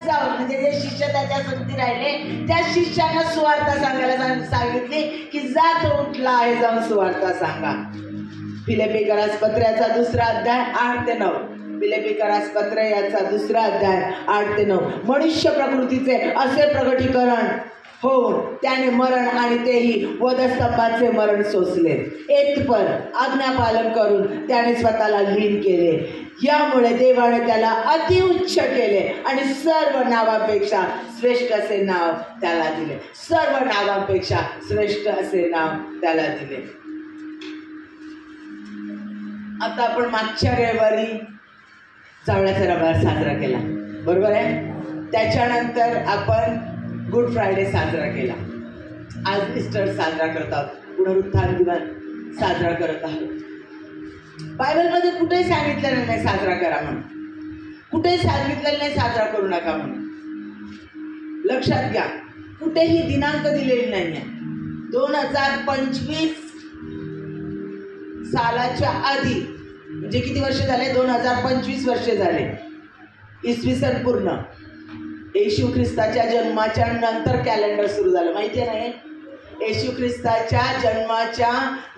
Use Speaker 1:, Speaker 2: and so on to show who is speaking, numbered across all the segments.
Speaker 1: म्हणजे जे शिष्य त्याच्या संगती राहिले त्या शिष्यांना सुवार्ता सांगायला सांगितली की जा तो उठला आहे, जाऊन सुवार्ता सांगा. फिलिप्पीकरास पत्र याचा 2रा अध्याय 8 ते 9. फिलिप्पीकरास पत्र याचा 2रा अध्याय 8 ते 9. मनुष्य प्रकृतीचे असे प्रगटीकरण होऊन त्याने मरण आणि तेही वधस्तंभाचे मरण सोसले. एतपर आज्ञापालन करून त्याने स्वतःला लीन केले. यामुळे देवाने त्याला अतिउच्च केले आणि सर्व नावापेक्षा श्रेष्ठ असे नाव त्याला दिले. सर्व नावापेक्षा श्रेष्ठ असे नाव त्याला दिले. आता आपण मागच्या रविवारी जावळाचा रविवार साजरा केला, बरोबर आहे. त्याच्यानंतर आपण गुड फ्रायडे साजरा केला. आज ईस्टर साजरा करत आहोत, पुनरुत्थान दिवस साजरा करत आहोत. बायबलमध्ये कुठेही सांगितलेलं नाही साजरा करा म्हणून, कुठेही सांगितलेलं नाही साजरा करू नका म्हणून. लक्षात घ्या, कुठेही दिनांक दिलेली नाही आहे. 2025 सालाच्या आधी म्हणजे किती वर्ष झाले? 2025 वर्षे झाले. इसवी सन पूर्ण येशू ख्रिस्ताच्या जन्माच्या नंतर कॅलेंडर सुरू झालं, माहिती आहे नाही? येशू ख्रिस्ताच्या जन्माच्या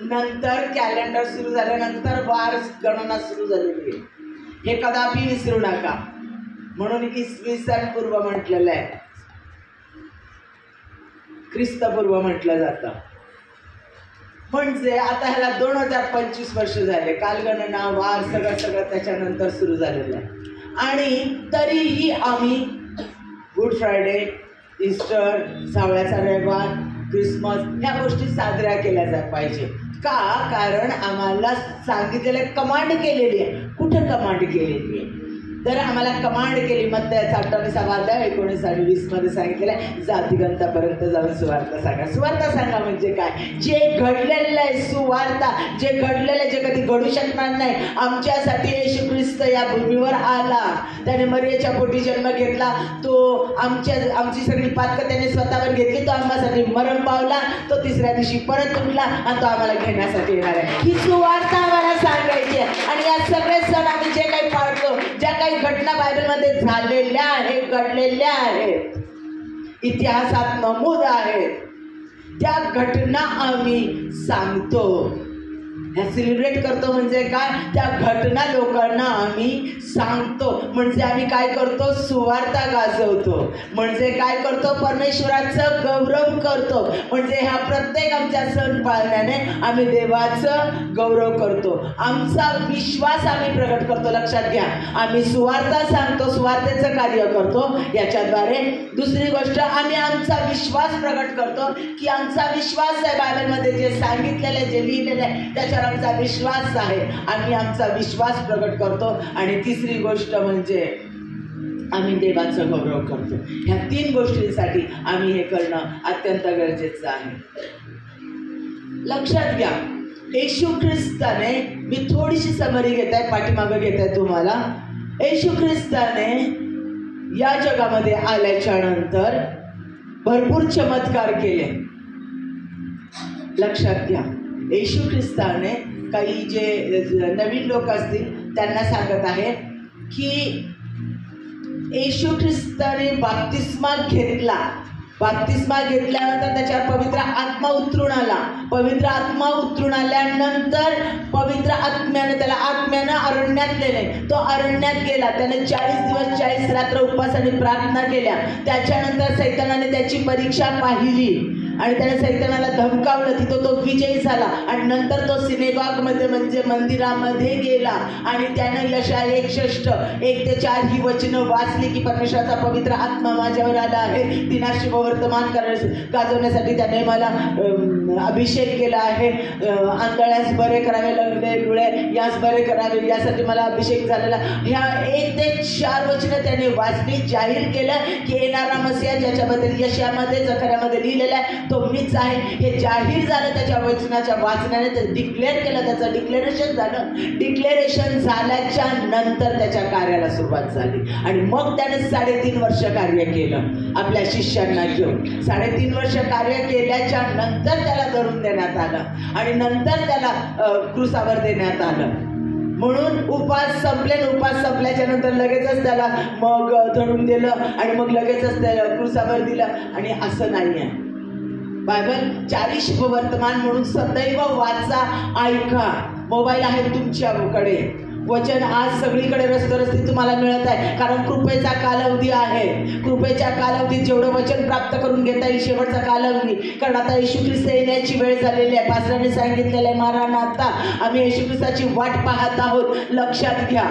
Speaker 1: नंतर कॅलेंडर सुरू झाल्यानंतर वार गणना सुरू झालेली आहे. हे कदापि विसरू नका. म्हणून इसवी सन पूर्व म्हटलेलं आहे, ख्रिस्तपूर्व म्हटलं जातं. म्हणजे आता ह्याला 2025 वर्ष झाले. कालगणना वार सगळं त्याच्यानंतर सुरू झालेलं आहे. आणि तरीही आम्ही गुड फ्रायडे, ईस्टर, सावळ्याचा रविवार, क्रिसमस ह्या गोष्टी साजऱ्या केल्या पाहिजे. का? कारण आम्हाला सांगितलेलं, कमांड केलेली आहे. कुठं कमांड केलेली आहे? तर आम्हाला कमांड केली मत्तयाचा 28 अध्याय 19 आणि 20 मध्ये सांगितलेलं आहे, जातिगंतापर्यंत जाऊन सुवार्ता सांगा. सुवार्ता सांगा म्हणजे काय? जे घडलेलं आहे सुवार्ता, जे घडलेलं आहे, जे कधी घडू शकणार नाही. आमच्यासाठी येशू ख्रिस्त या भूमीवर आला, त्याने मरियेच्या पोटी जन्म घेतला, तो आमची सगळी पातकं त्याने स्वतःवर घेतली, तो आम्हासाठी मरण पावला, तो 3ऱ्या दिवशी परत उठला आणि तो आम्हाला घेण्यासाठी येणार आहे. ही सुवार्ता आम्हाला सांगायची आहे. आणि या सगळे सण आम्ही जे काही पाळतो, ज्या काही घटना बायबलमध्ये झालेल्या आहेत, घडलेल्या आहेत, इतिहासात नमूद आहेत, त्या घटना आम्ही सांगतो. ह्या सेलिब्रेट करतो म्हणजे काय? त्या घटना लोकांना आम्ही सांगतो. म्हणजे आम्ही काय करतो? सुवार्ता गाजवतो. म्हणजे काय करतो? परमेश्वराचं गौरव करतो. म्हणजे हा प्रत्येक आमच्या सण पाळण्याने आम्ही देवाचं गौरव करतो. आमचा विश्वास आम्ही प्रकट करतो. लक्षात घ्या, आम्ही सुवार्ता सांगतो, सुवार्तेचं कार्य करतो याच्याद्वारे. दुसरी गोष्ट, आम्ही आमचा विश्वास प्रकट करतो की आमचा विश्वास आहे बायबलमध्ये जे सांगितलेलं आहे, जे लिहिलेलं आहे त्याच्यावर आमचा विश्वास आहे. आम्ही आमचा विश्वास प्रकट करतो. आणि तिसरी गोष्ट म्हणजे आम्ही देवाचं गौरव करतो. ह्या 3 गोष्टींसाठी आम्ही हे करणं अत्यंत गरजेचं आहे. लक्षात घ्या, येशू ख्रिस्ताने, मी थोडीशी समरी घेत आहे, पाठीमागं घेत आहे तुम्हाला. येशू ख्रिस्ताने या जगामध्ये आल्याच्या नंतर भरपूर चमत्कार केले. लक्षात घ्या, येशू ख्रिस्ताने काही जे नवीन लोक असतील त्यांना सांगत आहे की येशू ख्रिस्ताने बाप्तिस्मा घेतला. बाप्तिस्मा घेतल्यानंतर त्याच्यावर पवित्र आत्मा उतरून आला. पवित्र आत्मा उतरून आल्यानंतर पवित्र आत्म्यानं अरण्यात नेले. तो अरण्यात गेला. त्याने 40 दिवस 40 रात्र उपवास आणि प्रार्थना केल्या. त्याच्यानंतर सैतानाने त्याची परीक्षा पाहिली आणि त्याने सैतानाला धमकावलं. तिथं तो विजयी झाला आणि नंतर तो सिनेगॉगमध्ये म्हणजे मंदिरामध्ये गेला आणि त्यानं यशाया 1:6 1 ते 4 ही वचनं वाचली की परमेश्वराचा पवित्र आत्मा माझ्यावर आला आहे, दिनाशी वर्तमान गाजवण्यासाठी त्याने मला अभिषेक केला आहे, आंधळ्यास बरे करावे, लंगडे डोळे यास बरे करावे, यासाठी मला अभिषेक झालेला. ह्या 1 ते 4 वचनं त्याने वाचली. जाहीर केलं की येणारा मसीहा ज्याच्याबद्दल यशायामध्ये जकर्यामध्ये लिहिलेलं आहे तो मीच आहे, हे जाहीर झालं त्याच्या वचनाच्या वाचनाने. ते डिक्लेअर केलं, त्याचं डिक्लेरेशन झालं. डिक्लेरेशन झाल्याच्या नंतर त्याच्या कार्याला सुरुवात झाली आणि मग त्याने 3.5 वर्ष कार्य केलं आपल्या शिष्यांना घेऊन. 3.5 वर्ष कार्य केल्याच्या नंतर त्याला धरून देण्यात आलं आणि नंतर त्याला क्रूसावर देण्यात आलं. म्हणून उपास संपल्याच्या नंतर लगेचच त्याला मग धरून दिलं आणि मग लगेचच त्याला क्रुसावर दिलं. आणि असं नाही आहे. बायबल चारी शुभवर्तमान म्हणून सदैव वाचा, ऐका. मोबाईल आहे तुमच्याकडे, वचन आज सगळीकडे रस्ते तुम्हाला मिळत आहे, कारण कृपेचा कालावधी आहे. कृपेच्या कालावधीत जेवढं वचन प्राप्त करून घेता येईल शेवटचा कालावधी, कारण आता येशू ख्रिस्त येण्याची वेळ झालेली आहे. पास्टरांनी सांगितलेलं आहे, मारानाथा, आम्ही येशू ख्रिस्ताची वाट पाहत आहोत. लक्षात घ्या.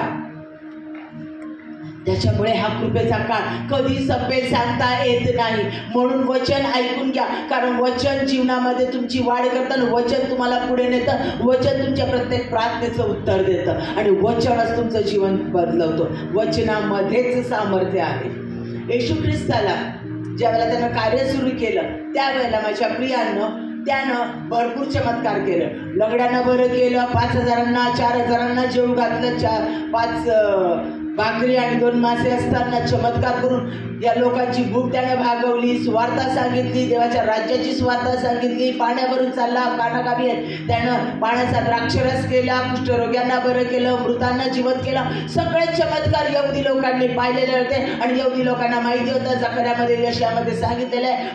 Speaker 1: त्याच्यामुळे हा कृपेचा काळ कधी संपेल सांगता येत नाही. म्हणून वचन ऐकून घ्या, कारण वचन जीवनामध्ये तुमची वाढ करतं. वचन तुम्हाला पुढे नेतं. वचन तुमच्या प्रत्येक प्रार्थनेचं उत्तर देतं आणि वचनच तुमचं जीवन बदलवतो. वचनामध्येच सामर्थ्य आहे. येशू ख्रिस्ताला ज्यावेळेला त्यानं कार्य सुरू केलं त्यावेळेला माझ्या प्रियांनो त्यानं भरपूर चमत्कार केलं. लंगड्यांना बरं केलं, 5,000 4,000 जेवू घातलं, 5 भाकरी आणि 2 मासे असताना चमत्कार करून या लोकांची भूक त्याने भागवली. सुवार्ता सांगितली, देवाच्या राज्याची सुवार्ता सांगितली. पाण्यावरून चालला, कानाकाबी त्यानं पाण्याचा द्राक्षरस केला, कुष्ठरोग्यांना बरं केलं, मृतांना जिवंत केला. सगळे चमत्कार यहुदी लोकांनी पाहिलेले होते आणि यहुदी लोकांना माहिती होतं. जकर्यामध्ये यशामध्ये सांगितलेलं आहे,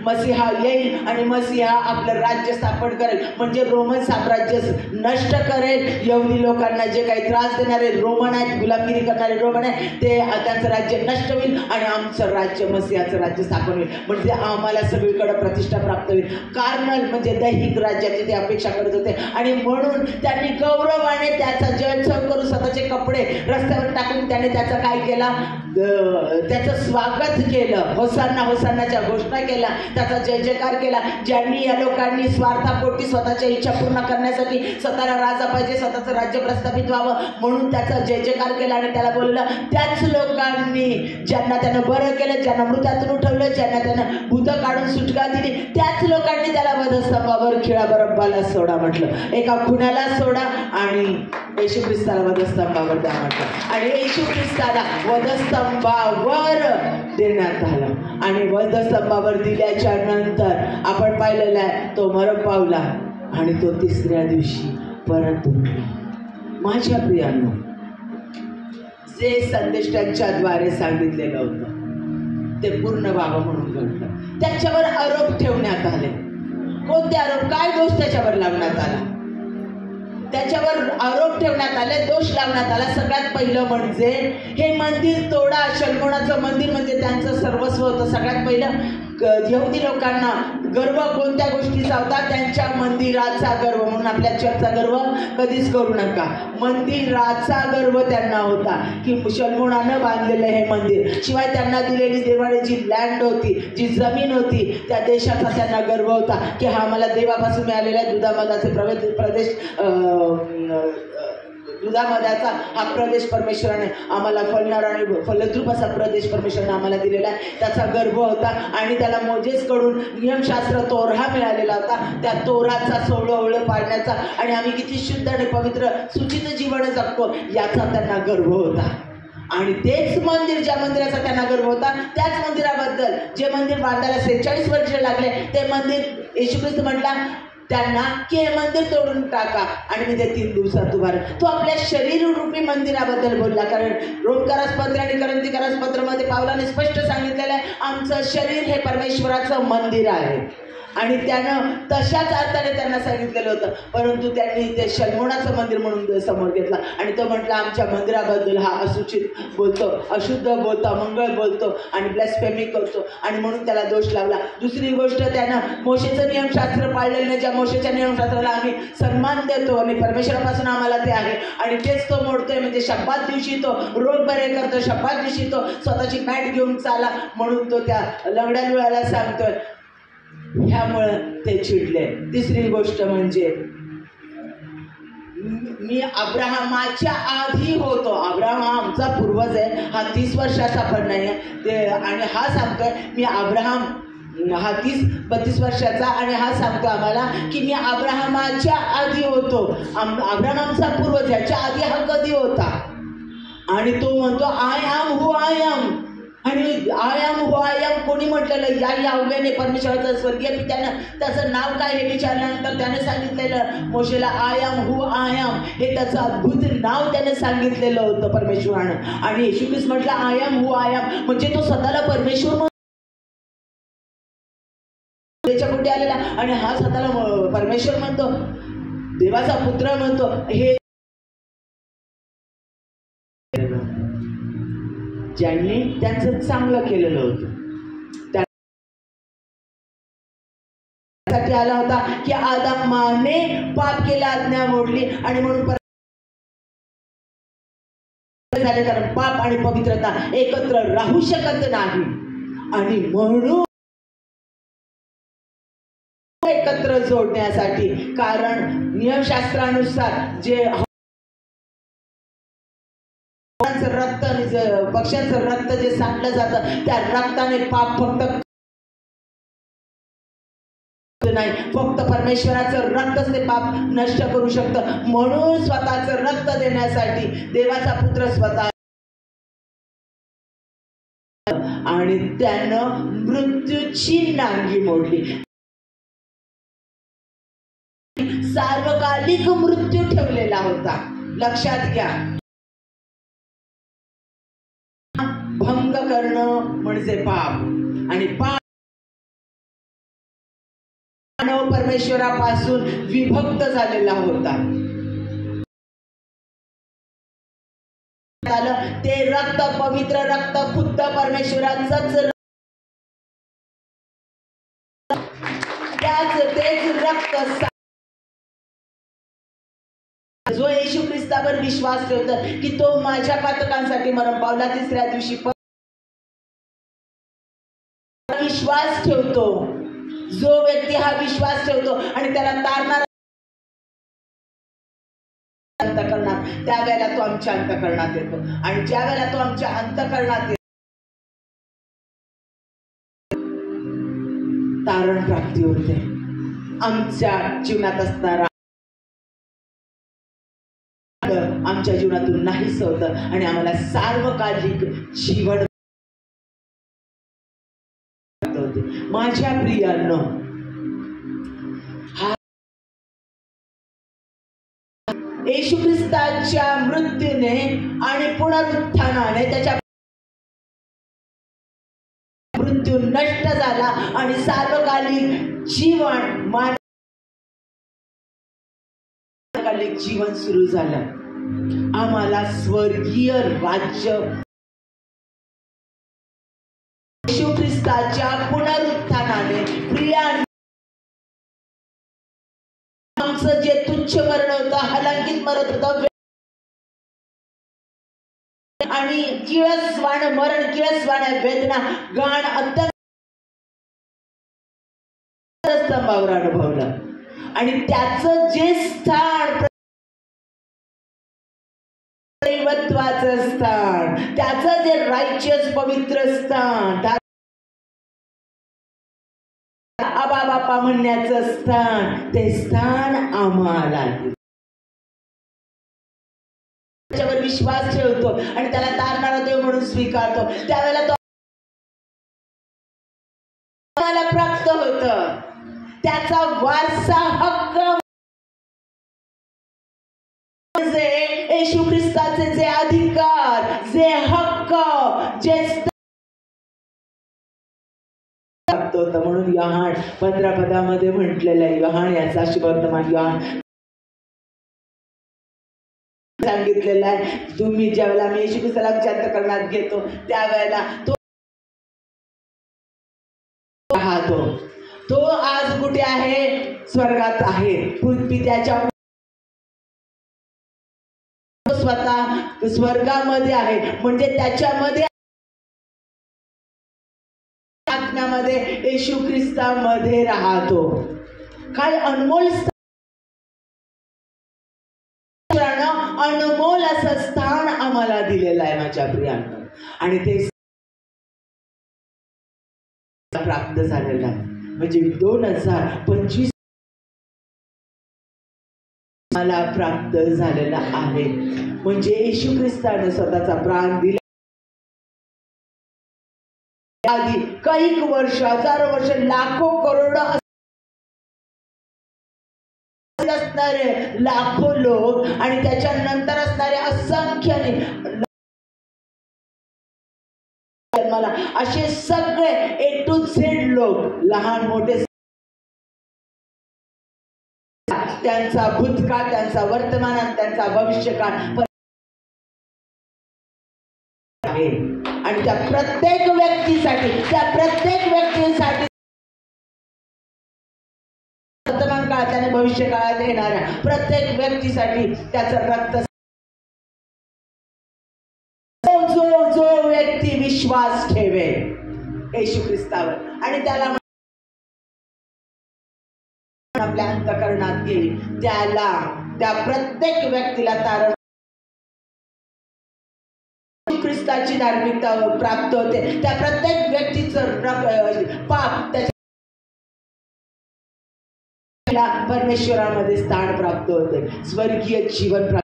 Speaker 1: मसीहा येईल आणि मसीहा आपलं राज्य स्थापन करेल, म्हणजे रोमन साम्राज्य नष्ट करेल. यहुदी लोकांना जे काही त्रास देणारे रोमन आहेत, गुलामगिरी करणारे रोमन आहे, ते त्यांचं राज्य नष्ट होईल आणि आमचं राज्य, मसीहाचं राज्य स्थापन होईल. म्हणजे आम्हाला सगळीकडे प्रतिष्ठा प्राप्त होईल. कार्नल म्हणजे दैहिक राज्याची ते अपेक्षा करत होते आणि म्हणून त्यांनी गौरवाने त्याचा जयोत्सव करून स्वतःचे कपडे रस्त्यावर टाकून त्याने त्याचा काय केला, त्याचं स्वागत केलं. होसान्ना होसान्नाच्या घोषणा केला, त्याचा जय जयकार केला. ज्यांनी या लोकांनी स्वार्थापोटी स्वतःच्या इच्छा पूर्ण करण्यासाठी स्वतःला राजा पाहिजे, स्वतःचं राज्य प्रस्थापित व्हावं म्हणून त्याचा जय जयकार केला आणि त्याला बोललं. त्याच लोकांनी ज्यांना त्यानं बरं केलं, ज्यांना मृतातून उठवलं, ज्यांना त्यानं भूतं काढून सुटका दिली, त्याच लोकांनी त्याला वधस्तंभावर खिळा, बरब्बाला सोडा म्हटलं. एका खुन्याला सोडा आणि येशू ख्रिस्ताला वधस्तंभावर द्या म्हटलं. आणि येशू ख्रिस्ताला वधस्तंभावर देण्यात आलं आणि वधस्तंभावर दिल्याच्या नंतर आपण पाहिलेलं आहे, तो मरण पावला आणि तो 3ऱ्या दिवशी परत उठला. माझ्या प्रियांनो, जे संदेश त्यांच्याद्वारे सांगितलेलं होतं ते पूर्ण व्हावं म्हणून घडलं. त्याच्यावर आरोप ठेवण्यात आले. कोणते आरोप, काय दोष त्याच्यावर लावण्यात आला? त्याच्यावर आरोप ठेवण्यात आले, दोष लावण्यात आला. सगळ्यात पहिलं म्हणजे हे मंदिर तोडा. शल्मोनाचं मंदिर म्हणजे त्यांचं सर्वस्व होतं. सगळ्यात पहिलं यहुदी लोकांना गर्व कोणत्या गोष्टीचा होता? त्यांच्या मंदिराचा गर्व. म्हणून आपल्या चर्चचा गर्व कधीच करू नका. मंदिराचा गर्व त्यांना होता की शल्मोनानं बांधलेलं हे मंदिर. शिवाय त्यांना दिलेली देवाने जी लँड होती, जी जमीन होती, त्या देशाचा त्यांना गर्व होता की हा मला देवापासून मिळालेला दुधामधाचे प्रदेश, दुधामधाचा हा प्रदेश परमेश्वराने आम्हाला फलणारा आणि फलद्रूप असा प्रदेश परमेश्वराने आम्हाला दिलेला आहे. त्याचा गर्व होता. आणि त्याला मोजेसकडून नियमशास्त्र तोरा मिळालेला होता. त्या तोराचा सोळं पाळण्याचा आणि आम्ही किती शुद्ध आणि पवित्र सुचित जीवन जगतो याचा त्यांना गर्व होता. आणि तेच मंदिर, ज्या मंदिराचा त्यांना गर्व होता, त्याच मंदिराबद्दल, जे मंदिर बांधायला 46 वर्ष लागले, ते मंदिर येशू ख्रिस्त म्हटला त्यांना की हे मंदिर तोडून टाका आणि मी ते 3 दिवसात उभारेन. तो आपल्या शरीररूपी मंदिराबद्दल बोलला, कारण रोमकारास पत्र आणि करंथीकारास पत्रामध्ये पावलाने स्पष्ट सांगितलेलं आहे, आमचं शरीर हे परमेश्वराचं मंदिर आहे. आणि त्यानं तशाच अर्थाने त्यांना सांगितलेलं होतं. परंतु त्यांनी ते शल्मोनाचं मंदिर म्हणून समोर घेतला आणि तो म्हटला आमच्या मंदिराबद्दल हा असूचित बोलतो, अशुद्ध बोलतो, अमंगळ बोलतो आणि ब्लॅस्फेमी करतो आणि म्हणून त्याला दोष लावला. दुसरी गोष्ट, त्यानं मोशेचं नियमशास्त्र पाळलेलं नाही. ज्या मोशेच्या नियमशास्त्राला आम्ही सन्मान देतो आणि परमेश्वरापासून आम्हाला ते आहे आणि तेच तो मोडतोय. म्हणजे शब्दात दिवशी तो रोग बरे करतो, शब्दात दिवशी तो स्वतःची मॅट घेऊन चाला म्हणून तो त्या लंगड्या लुळ्याला सांगतोय. ह्यामुळं ते चिडले. तिसरी गोष्ट म्हणजे मी अब्राहमाच्या आधी होतो. अब्राहम हा आमचा पूर्वज आहे, हा 30 वर्षाचा पण नाही आहे. आणि हा सांगतोय मी अब्राहम हा 32 वर्षाचा आणि हा सांगतो आम्हाला की मी अब्राहमाच्या आधी होतो. अब्राहम आमचा पूर्वज, याच्या आधी हा कधी होता? आणि तो म्हणतो I am who I am. आणि आयाम हो आयाम कोणी म्हटलेलं, या यावेने परमेश्वराचं स्वर्गीय पित्यानं त्याचं नाव काय हे विचारल्यानंतर त्याने सांगितलेलं मोशेला, आयाम हो आयाम हे त्याचं अद्भुत नाव त्याने सांगितलेलं होतं परमेश्वरानं. आणि येशू ख्रिस्त म्हटलं आयाम हो आयाम, म्हणजे तो स्वतःला परमेश्वर त्याच्या कुठे आलेला आणि हा स्वतःला परमेश्वर म्हणतो, देवाचा पुत्र म्हणतो. हे ज्यांनी त्यांचं चांगलं केलेलं होतं त्यासाठी आला होता की आदमाने पाप केला, आज्ञा मोडली आणि म्हणून झाले, कारण पाप आणि पवित्रता एकत्र राहू शकत नाही. आणि म्हणून एकत्र जोडण्यासाठी, कारण नियमशास्त्रानुसार जे रक्त पक्ष्यांचं रक्त जे सांडलं जातं त्या रक्ताने पाप नाही, फक्त परमेश्वराचं रक्तच ते पाप नष्ट करू शकतं. म्हणून स्वतःचं रक्त देण्यासाठी देवाचा पुत्र स्वतः आणि त्यानं मृत्यूची नांगी मोडली. सार्वकालिक मृत्यू ठेवलेला होता, लक्षात घ्या. भंग करणं म्हणजे पाप, आणि पाप मानव परमेश्वरापासून विभक्त झालेला होता. ते रक्त, पवित्र रक्त, खुद्द परमेश्वराचंच तेच रक्त जो येशू ख्रिस्तावर विश्वास ठेवतो की तो माझ्या पातकांसाठी मरण पावला, तिसऱ्या दिवशी विश्वास ठेवतो, जो व्यक्ती हा विश्वास ठेवतो आणि त्याला तारणार अंतःकरणात, त्यावेळेला तो आमच्या अंतःकरणात येतो. आणि ज्या वेळेला तो आमच्या अंतःकरणात येतो तारण प्राप्ती होते. आमच्या जीवनात असणारा आमच्या जीवनातून नाहीच होतं आणि आम्हाला सार्वकालिक जीवन. माझ्या प्रियांनो, येशू ख्रिस्ताच्या मृत्यूने आणि पुनरुत्थानाने त्याच्या मृत्यू नष्ट झाला आणि सार्वकालिक जीवन, सार्वकालिक जीवन सुरू झालं. आम्हाला स्वर्गीय राज्य येशू ख्रिस्ताच्या पुनरुत्थानाने, प्रियांनो, आमचं जे तुच्छ मरण होतं, हलांकित मरत होतं आणि किळसवाण मरण, किळसवाण वेदना, गाण अत्यंत स्तंभावर अनुभवलं. आणि त्याचं जे स्थान, दैवत्वाचं स्थान, त्याचं जे रायचियस पवित्र स्थान, आबा बापा म्हणण्याचं स्थान, ते स्थान आम्हाला त्याच्यावर विश्वास ठेवतो आणि त्याला तारणारा देव म्हणून स्वीकारतो, त्यावेळेला तो आम्हाला प्राप्त होतं. त्याचा वारसा हक्क म्हणजे येशू ख्रिस्ताचे जे अधिकार, जे हक्क, जे प्राप्त होतं. म्हणून योहान 15 पदामध्ये म्हटलेलं आहे, योहान याचा शुभवर्तमान योहान सांगितलेलं आहे, तुम्ही ज्यावेळेला मी येशू ख्रिस्ताला अंतःकरणात घेतो त्यावेळेला तो राहतो. तो आज कुठे आहे? स्वर्गात आहे. पृथ्वी त्याच्या स्वतः स्वर्गामध्ये आहे, म्हणजे त्याच्यामध्ये आत्म्यामध्ये येशू ख्रिस्तामध्ये राहतो. काय अनमोल अनमोल असं स्थान आम्हाला दिलेलं आहे माझ्या प्रियांनो. आणि ते प्राप्त झालेलं आहे, म्हणजे 2025 मला प्राप्त झालेला आहे. म्हणजे येशू ख्रिस्ताने स्वतःचा प्राण दिला. आधी कैक वर्ष, हजारो वर्ष, लाखो करोड असणारे लाखो लोक आणि त्याच्यानंतर असणारे असंख्य मला असे सगळे ए टू झेड लोक, लहान मोठे, त्यांचा भूतकाळ, त्यांचा वर्तमान आणि त्यांचा भविष्यकाळ आहे. आणि त्या प्रत्येक व्यक्तीसाठी वर्तमान काळात आणि भविष्य काळात येणाऱ्या प्रत्येक व्यक्तीसाठी त्याचं रक्त, जो व्यक्ती विश्वास ठेवे येशू ख्रिस्तावर आणि त्याला आपल्या अंतःकरणात घेईल, त्याला, त्या प्रत्येक व्यक्तीला तारण ख्रिस्ताची धार्मिकता प्राप्त होते. त्या प्रत्येक व्यक्तीचं पाप त्याच्या परमेश्वरामध्ये स्थान प्राप्त होते, स्वर्गीय जीवन प्राप्त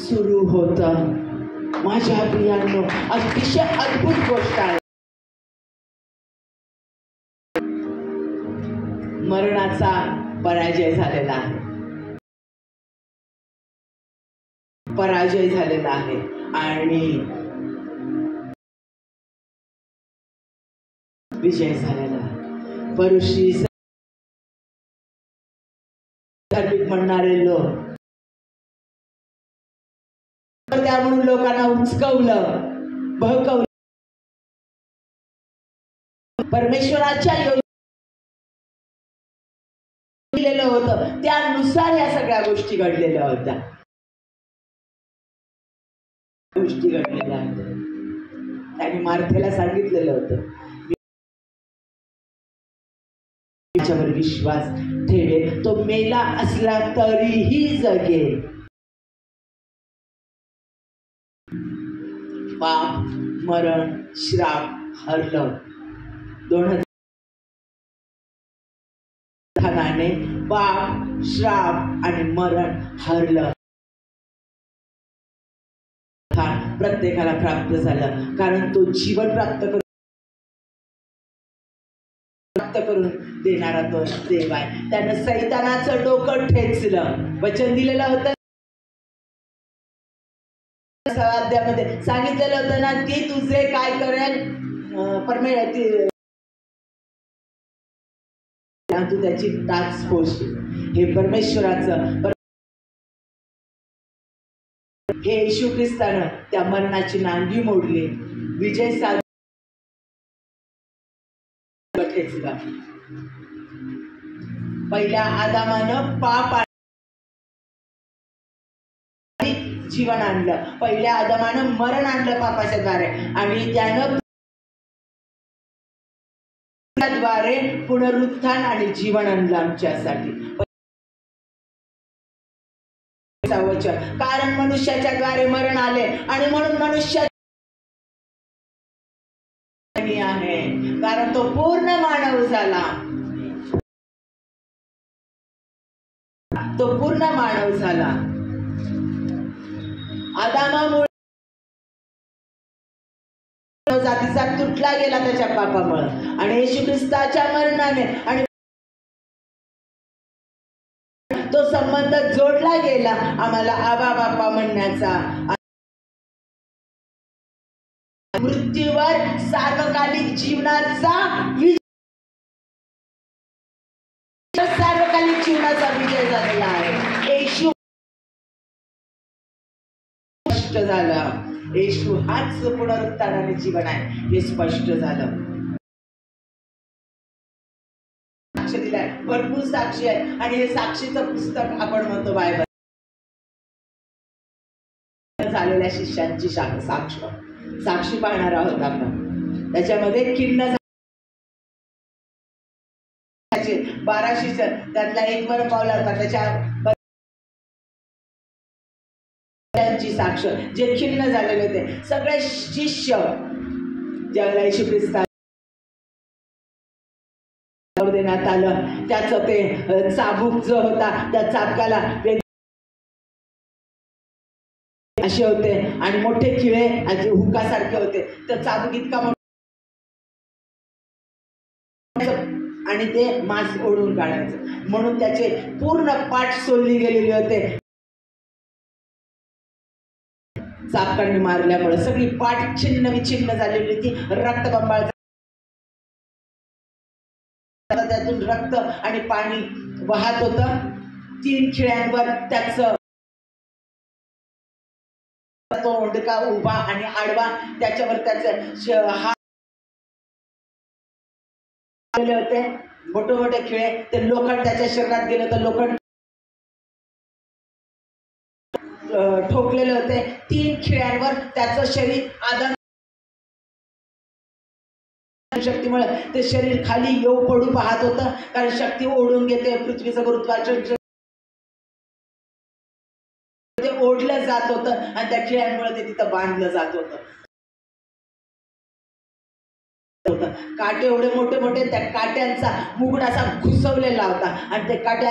Speaker 1: सुरू होतं. माझ्या प्रियांनो, अतिशय अद्भुत गोष्ट आहे. मरणाचा पराजय झालेला आहे, पराजय झालेला आहे आणि विजय झालेला आहे. परुषी धार्मिक म्हणणारे लोक त्या म्हणून लोकांना उचकवलं, बहकवलं. परमेश्वराच्या दिलेलं होतं त्यानुसार या सगळ्या गोष्टी घडलेल्या होत्या, गोष्टी घडलेल्या होत्या. त्यांनी मार्थेला सांगितलेलं होतं, त्याच्यावर विश्वास ठेवे, तो मेला असला तरीही जगेल. पाप, मरण, श्राप हरलं. 2000 पाप, श्राप आणि मरण हरलं. प्रत्येकाला प्राप्त झालं, कारण तो जीवन प्राप्त करून देणारा तो देव आहे. त्यानं सैतानाचं डोकं ठेचलं. वचन दिलेलं होतं, अध्यायामध्ये सांगितलेलं होतं ना, ती तुझे काय करेल, तू त्याची टाच फोडशील. हे परमेश्वराचं, हे येशू ख्रिस्तानं त्या मरणाची नांगी मोडली, विजय साध पहिल्या आदामानं पाप आणि जीवन आणलं, पहिल्या आदामानं मरण आणलं पापाच्या द्वारे आणि त्यानं द्वारे पुनरुत्थान आणि जीवन आणलं आमच्यासाठी. कारण मनुष्याच्या द्वारे मरण आले आणि म्हणून मनुष्य आहे, कारण तो पूर्ण मानव झाला, तो पूर्ण मानव झाला. आदामामुळे जातीचा तुटला गेला त्याच्या पापामुळे आणि येशू ख्रिस्ताच्या मरणाने आणि तो संबंध जोडला गेला आम्हाला आबा बापा म्हणण्याचा. मृत्यूवर सार्वकालिक जीवनाचा सार्वकालिक जीवनाचा विजय झालेला आहे. येशू स्पष्ट झालं, येशू हाच पुनरुत्थान जीवन आहे हे स्पष्ट झालं. साक्ष दिलाय, भरपूर साक्षी आहे आणि हे साक्षीचं पुस्तक आपण म्हणतो बायबल. झालेल्या शिष्यांची साक्षी पाहणार आहोत आपण. त्याच्यामध्ये किन्न 1200 त्यातला एक वर पावला होता, त्याच्या साक्ष जे खिन्न झालेले होते सगळे शिष्य ज्यावेळेला येशू ख्रिस्ता देण्यात आलं, त्याचं ते चाबूक जो होता त्या चाबकाला असे होते आणि मोठे खिळे हुकासारखे होते. तर चाबूक इतका मोठा आणि ते मांस ओढून काढायचं, म्हणून त्याचे पूर्ण पाठ सोलली गेलेले होते. चाबकांनी मारल्यामुळे सगळी पाठ छिन्न विछिन्न झालेली होती. रक्तबंबाळ, त्यातून रक्त आणि पाणी वाहत होतं. 3 खिळ्यांवर त्याचं तो ओंडका उभा आणि आडवा, त्याच्यावर त्याचं हात होते. मोठे मोठे खिळे, ते लोखंड त्याच्या शरीरात गेलं तर लोखंड ठोकलेले होते. 3 खिळ्यांवर त्याचं शरीर आदर शक्तीमुळे ते शरीर खाली येऊ पडू पाहत होतं, कारण शक्ती ओढून घेते. पृथ्वीचं गुरुत्वाकर्षण ते ओढलं जात होतं आणि त्या खिळ्यांमुळे ते तिथं बांधलं जात होतं. काटे एवढे मोठे मोठे, त्या काट्यांचा मुकुट असा घुसवलेला होता आणि ते काटे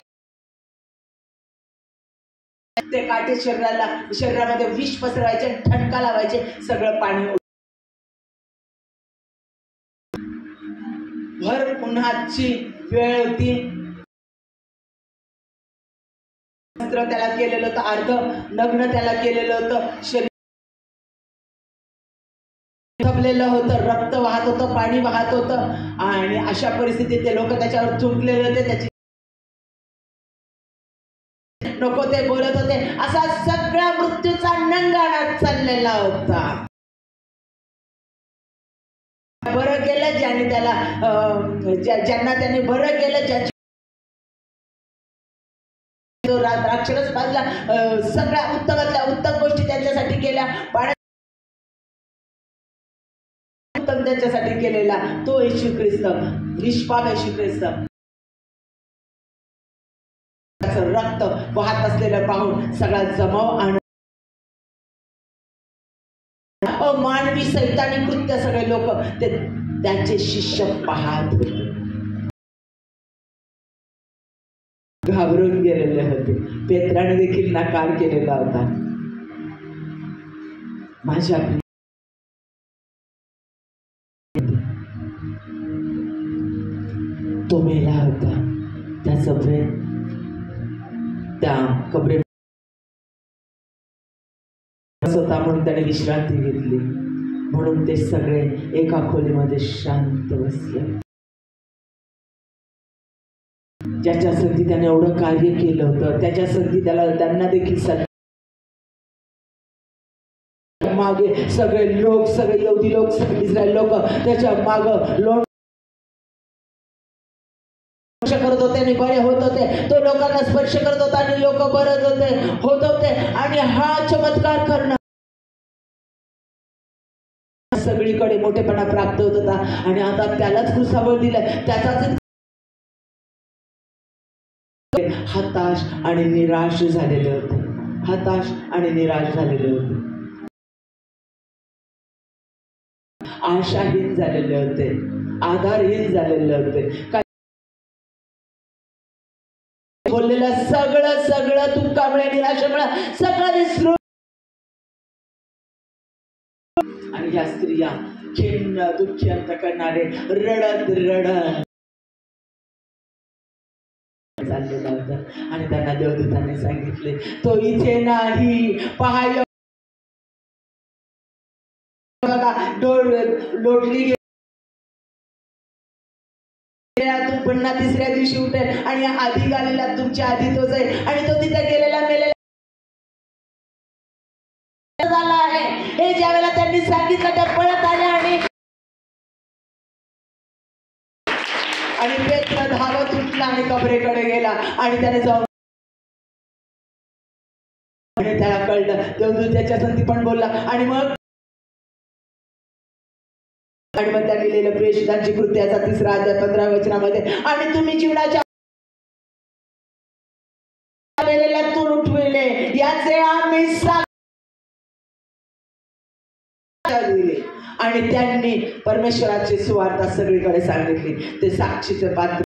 Speaker 1: शरीरामध्ये विष पसरवायचे, ठणका लावायचे. सगळं पाणी भर उन्हाची वेळ होती. त्याला केलेलं होतं, अर्ध नग्न त्याला केलेलं होतं. शरीर थकलेलं होतं, रक्त वाहत होतं, पाणी वाहत होतं आणि अशा परिस्थितीत ते लोक त्याच्यावर चुंकलेले होते. त्याची नको ते बोलत होते. असा सगळा मृत्यूचा नंगाणा चाललेला होता. बरं केलं ज्याने त्याला, ज्यांना त्याने बरं केलं, ज्याची राक्षस बाजला, सगळ्या उत्तमातल्या उत्तम गोष्टी त्यांच्यासाठी केल्या, उत्तम त्यांच्यासाठी केलेला तो येशू ख्रिस्त, निष्पाप येशू ख्रिस्त. रक्त वाहत असलेलं पाहून सगळा जमाव आणि मानवी सैतानी कृत्य सगळे लोक ते त्यांचे शिष्य पाहत घाबरून गेलेले होते. पेत्राने देखील नकार केलेला होता. माझ्या तो मेला होता, त्याचं प्रेम त्या कबरे स्वतः म्हणून त्याने विश्रांती घेतली. म्हणून ते सगळे एका खोलीमध्ये शांत बसले. ज्याच्या संधी त्याने एवढं कार्य केलं होतं, त्याच्या संधी त्यांना देखील मागे सगळे लोक, सगळे यहुदी लोक, सगळे इस्रायल लोक त्याच्या माग लोट करत होते आणि बरे होत होते. तो लोकांना स्पर्श करत होता आणि लोक बरे होत होते. आणि हा चमत्कार करणं सगळीकडे मोठेपणा प्राप्त होत होता. आणि आता त्यालाच क्रूसावर दिलं. त्याचाच हताश आणि निराश झालेले होते. हताश आणि निराश झालेले होते. आशाहीन झालेले होते, आधारहीन झालेले होते. बोललेलं सगळं दुःखामुळे, निराशेमुळे सगळं विसरून, आणि या स्त्रिया खिन्न दुःखी अंत करणारे रडत चाललेला होता. आणि त्यांना देवदूताने सांगितले तो इथे नाही. पहा लोटली पुन्हा तिसऱ्या दिवशी उठेल आणि आधी आलेला तुमच्या आधी तो जाईल आणि तो तिथे गेलेला मेलेला झाला आहे. हे ज्यावेळेला त्यांनी सांगितलं त्या पळत आल्या आणि पेत्र धावत उठला आणि कबरेकडे गेला आणि त्याने जाऊन त्याला कळलं. देवदूत त्याच्या संधी पण बोलला आणि मग त्यांनी लिहिलं प्रेषितांची कृत्याचा 3रा अध्याय 15व्या वचनामध्ये, आणि तुम्ही जीवनाच्या मेलेल्यातून उठविले याचे आम्ही आणि त्यांनी परमेश्वराची सुवार्ता सगळीकडे सांगितली. ते साक्षीचे पात्र.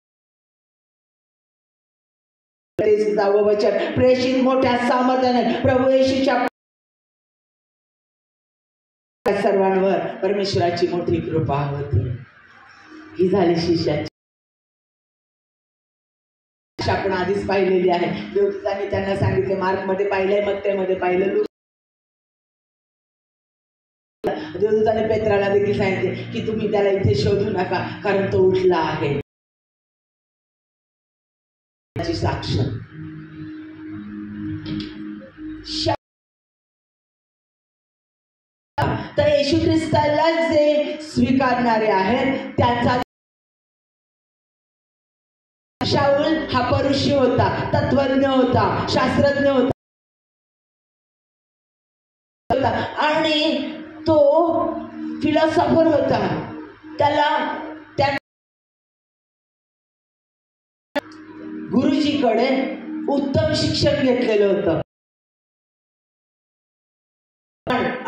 Speaker 1: 23वे वचन, प्रेषित मोठ्या सामर्थ्याने प्रभू येशूच्या शिष्यांवर परमेश्वराची मोठी कृपा होती. ही झाली शिष्याची. आपण आधीच पाहिलेली आहे. देवदूतांनी त्यांना सांगितले, मार्कमध्ये पाहिलंय, मत्तेमध्ये पाहिलं, देवदूताने पेत्राला देखील सांगितले की तुम्ही त्याला इथे शोधू नका, कारण तो उठला आहे. साक्ष तर येशू ख्रिस्ताला जे स्वीकारणारे आहेत त्यांचा शाऊल हा परुषी होता, तत्वज्ञ होता, शास्त्रज्ञ होता आणि तो फिलॉसॉफर होता. त्याला त्या गुरुजीकडे उत्तम शिक्षण घेतलेलं होतं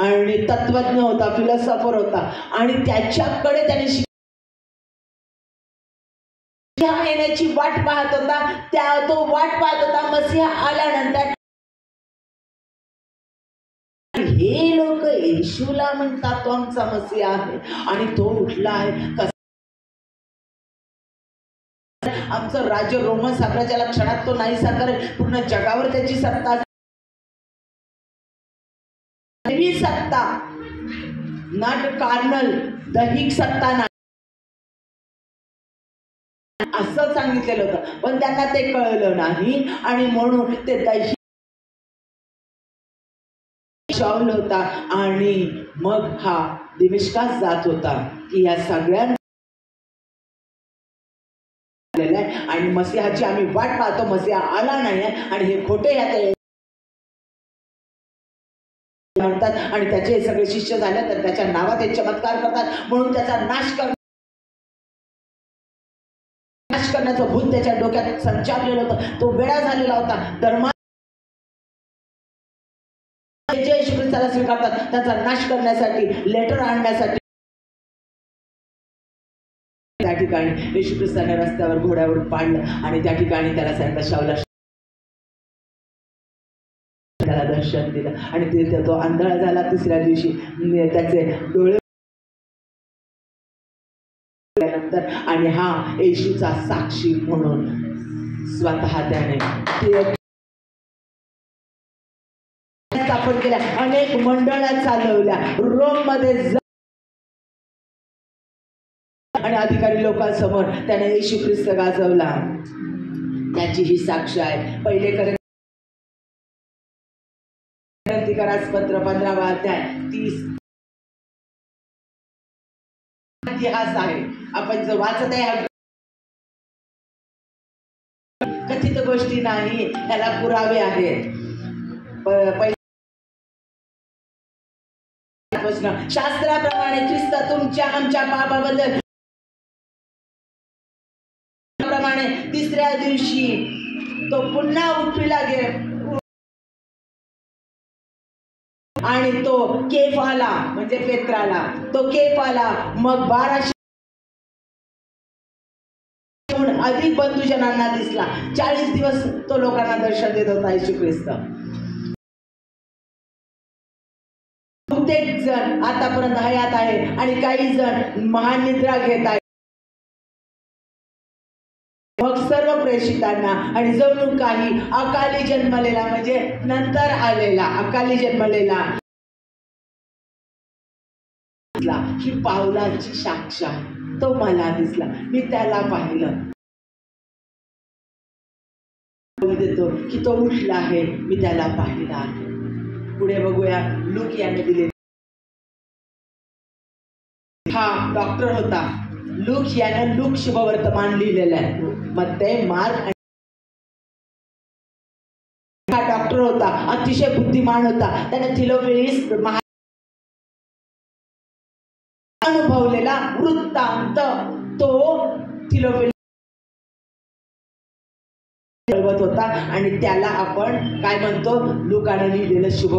Speaker 1: आणि तत्वज्ञ होता, फिलॉसॉफर होता आणि त्याच्याकडे त्याने येण्याची वाट पाहत होता. तो वाट पाहत होता मसीहा आल्यानंतर. हे लोक येशूला म्हणतात तो आमचा मसीहा आहे आणि तो उठला आहे. आमचं राज्य रोमन साम्राज्याला क्षणात तो नाही साकार, पूर्ण जगावर त्याची सत्ता, सत्ता, नॉट कार्नल, दैहिक सत्ता नाही असं सांगितलेलं होतं. पण त्यांना ते कळलं नाही आणि म्हणून ते दैहिक शाऊल होता आणि मग हा दिमिश्कास जात होता की या सगळ्यांना आणि मसीहाची आम्ही वाट पाहतो, मसीहा आला नाही आणि हे खोटे ह्यात म्हणतात आणि त्याचे सगळे शिष्य झाले तर त्याच्या नावात एक चमत्कार करतात म्हणून त्याचा नाश करण्याचं भूत त्याच्या डोक्यात संचारलेलं होतं. तो वेळा झालेला होता. धर्मा जे येशू ख्रिस्ताला स्वीकारतात त्याचा नाश करण्यासाठी, लेटर आणण्यासाठी त्या ठिकाणी येशू ख्रिस्ताने रस्त्यावर घोड्यावर पाडलं आणि त्या ठिकाणी त्याला सांगितलं, शाऊला त्याला दर्शन दिलं आणि तिथे तो आंधळा झाला. तिसऱ्या दिवशी त्याचे डोळे नंतर आणि हा येशूचा साक्षी म्हणून स्वतः त्याने स्थापन केल्या, अनेक मंडळा चालवल्या, रोम मध्ये आणि अधिकारी लोकांसमोर त्याने येशू ख्रिस्त गाजवला. त्याची ही साक्ष आहे. पहिले पत्र 15वा अध्याय 30 इतिहास आहे. आपण जो वाचत आहे कथित गोष्टी नाही, त्याला पुरावे आहेत. शास्त्राप्रमाणे ख्रिस्त तुमच्या आमच्या पापाबद्दल प्रमाणे तिसऱ्या दिवशी तो पुन्हा उठविला गेला आणि तो केफाला म्हणजे पेत्राला, तो केफाला, मग 1200 अधिक बंधुजनांना दिसला. 40 दिवस तो लोकांना दर्शन देत होता येशू ख्रिस्त. बहुतेक जण आतापर्यंत हयात आहे आणि काही जण महानिद्रा घेत आहेत. मग सर्व प्रेषितांना आणि जणू काही अकाली जन्मलेला म्हणजे नंतर आलेला अकाली जन्मलेला ही पावलांची साक्ष आहे. तो मला दिसला, मी त्याला पाहिलं. देतो की तो उठला आहे, मी त्याला पाहिला आहे. पुढे बघूया. लूक याने दिले, हा डॉक्टर होता. लूक याने लूक शुभवर्तमान लिहिलेलं आहे. मत्ते, मार्क. हा डॉक्टर होता, अतिशय बुद्धिमान होता. त्याने थिलोफिलिस अनुभवलेला वृत्तांत तो थिलोफिलिस कळवत होता आणि त्याला आपण काय म्हणतो, लूकाने लिहिलेलं शुभ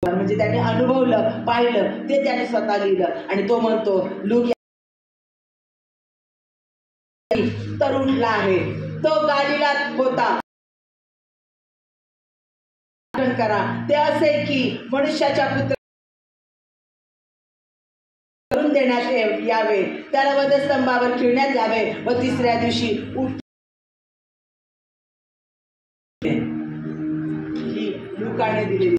Speaker 1: म्हणजे त्याने अनुभवलं, पाहिलं ते त्याने स्वतः लिहिलं आणि तो म्हणतो लूक तर उठला आहे. तो गालिलात होता. करा ते असे की मनुष्याच्या पुत्र देण्यात यावे, त्याला वधस्तंभावर ठेवण्यात यावे व तिसऱ्या दिवशी ही लुकाने दिलेली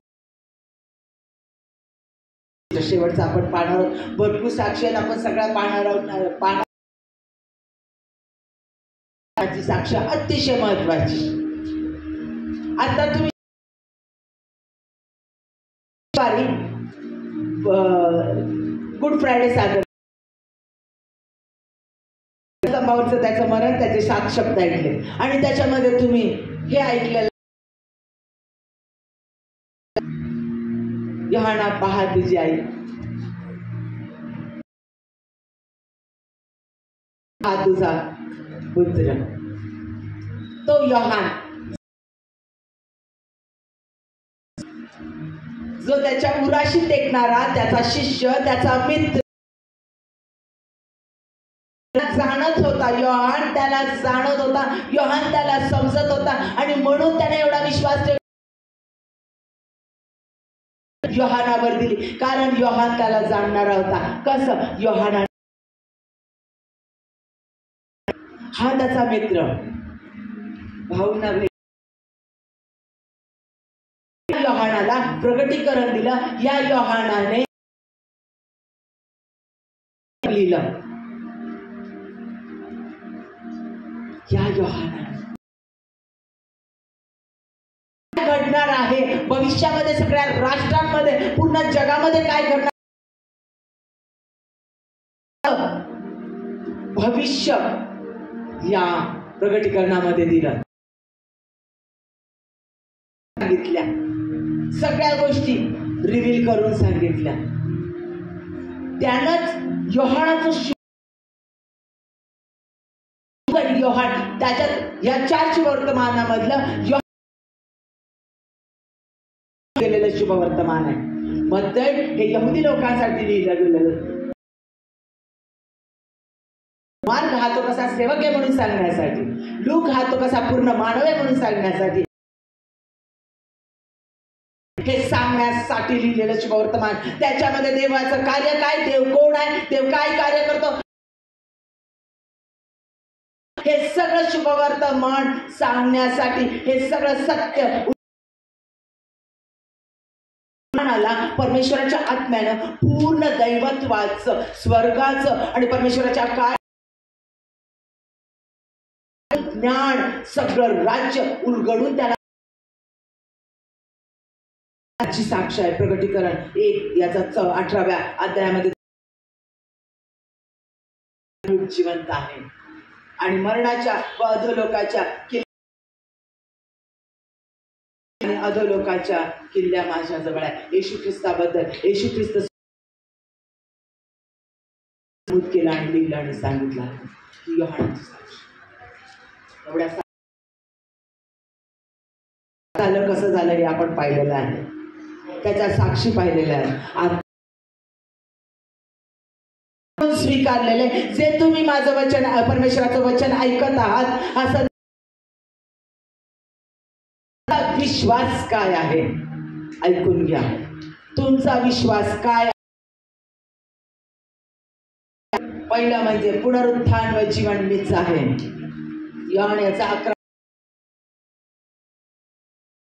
Speaker 1: शेवटचं आपण पाहणार आहोत. भरपूर साक्षी आहेत, आपण सगळ्या पाहणार आहोत. साक्ष अतिशय महत्वाची. आता तुम्ही गुड फ्रायडे साजरा स्तंभावरचं त्याचं मरण, त्याचे 7 शब्द ऐकले आणि त्याच्यामध्ये तुम्ही हे ऐकलेलं योहाना पहा तुझी आई, हा तुझा पुत्र. तो योहान जो त्याच्या उराशी टेकणारा, त्याचा शिष्य, त्याचा मित्र जाणत होता. योहान त्याला जाणत होता, योहान त्याला समजत होता आणि म्हणून त्याने एवढा विश्वास योहानावर दिली, कारण योहान त्याला जाणणारा होता. कसं? योहाना हा त्याचा मित्र, भाऊ नव्हे. योहानाला प्रगटीकरण दिलं, या योहानाने लिहिलं. या योहानाने घडणार आहे भविष्यामध्ये, सगळ्या राष्ट्रांमध्ये, पूर्ण जगामध्ये काय घडणार, भविष्य या प्रगटीकरणामध्ये दिलं. सांगितल्या सगळ्या गोष्टी रिव्हील करून सांगितल्या. त्यानंच योहानाचं योहान त्याच्यात या 4 शुभवर्तमानामधलं गेलेलं शुभवर्तमान आहे. मत्तै हे यहुदी लोकांसाठी लिहिलं गेलेलं. मार्क हा तो कसा सेवक आहे म्हणून सांगण्यासाठी, लूक हा तो कसा पूर्ण मानव आहे म्हणून सांगण्यासाठी, हे सांगण्यासाठी लिहिलेलं शुभवर्तमान. त्याच्यामध्ये देवाचं कार्य काय, देव कोण आहे, देव काय कार्य करतो, हे सगळं शुभवर्तमान सांगण्यासाठी, हे सगळं सत्य परमेश्वराच्या आत्म्यानं पूर्ण दैवत्वाचं, स्वर्गाचं आणि परमेश्वराच्या काय ज्ञान, सगळं राज्य उलगडून त्याला साक्ष आहे. प्रगटीकरण 1 याचा 18व्या अध्यायामध्ये जिवंत आहे आणि मरणाच्या व अधोलोकाच्या आणि अधोलोकाच्या किल्ल्या माझ्या जवळ आहे. येशू ख्रिस्ताबद्दल येशू ख्रिस्त केला आणि लिहिलं आणि सांगितलं की योहानाची साक्ष. एवढ्या झालं, कसं झालं हे आपण पाहिलेलं आहे, त्याच्या साक्षी पाहिलेल्या आहे. स्वीकारलेले जे तुम्ही माझं वचन, परमेश्वराचं वचन ऐकत आहात, असं विश्वास काय आहे ऐकून घ्या. तुमचा विश्वास काय? पहिला म्हणजे पुनरुत्थान व जीवन मीच आहे. योहान याचा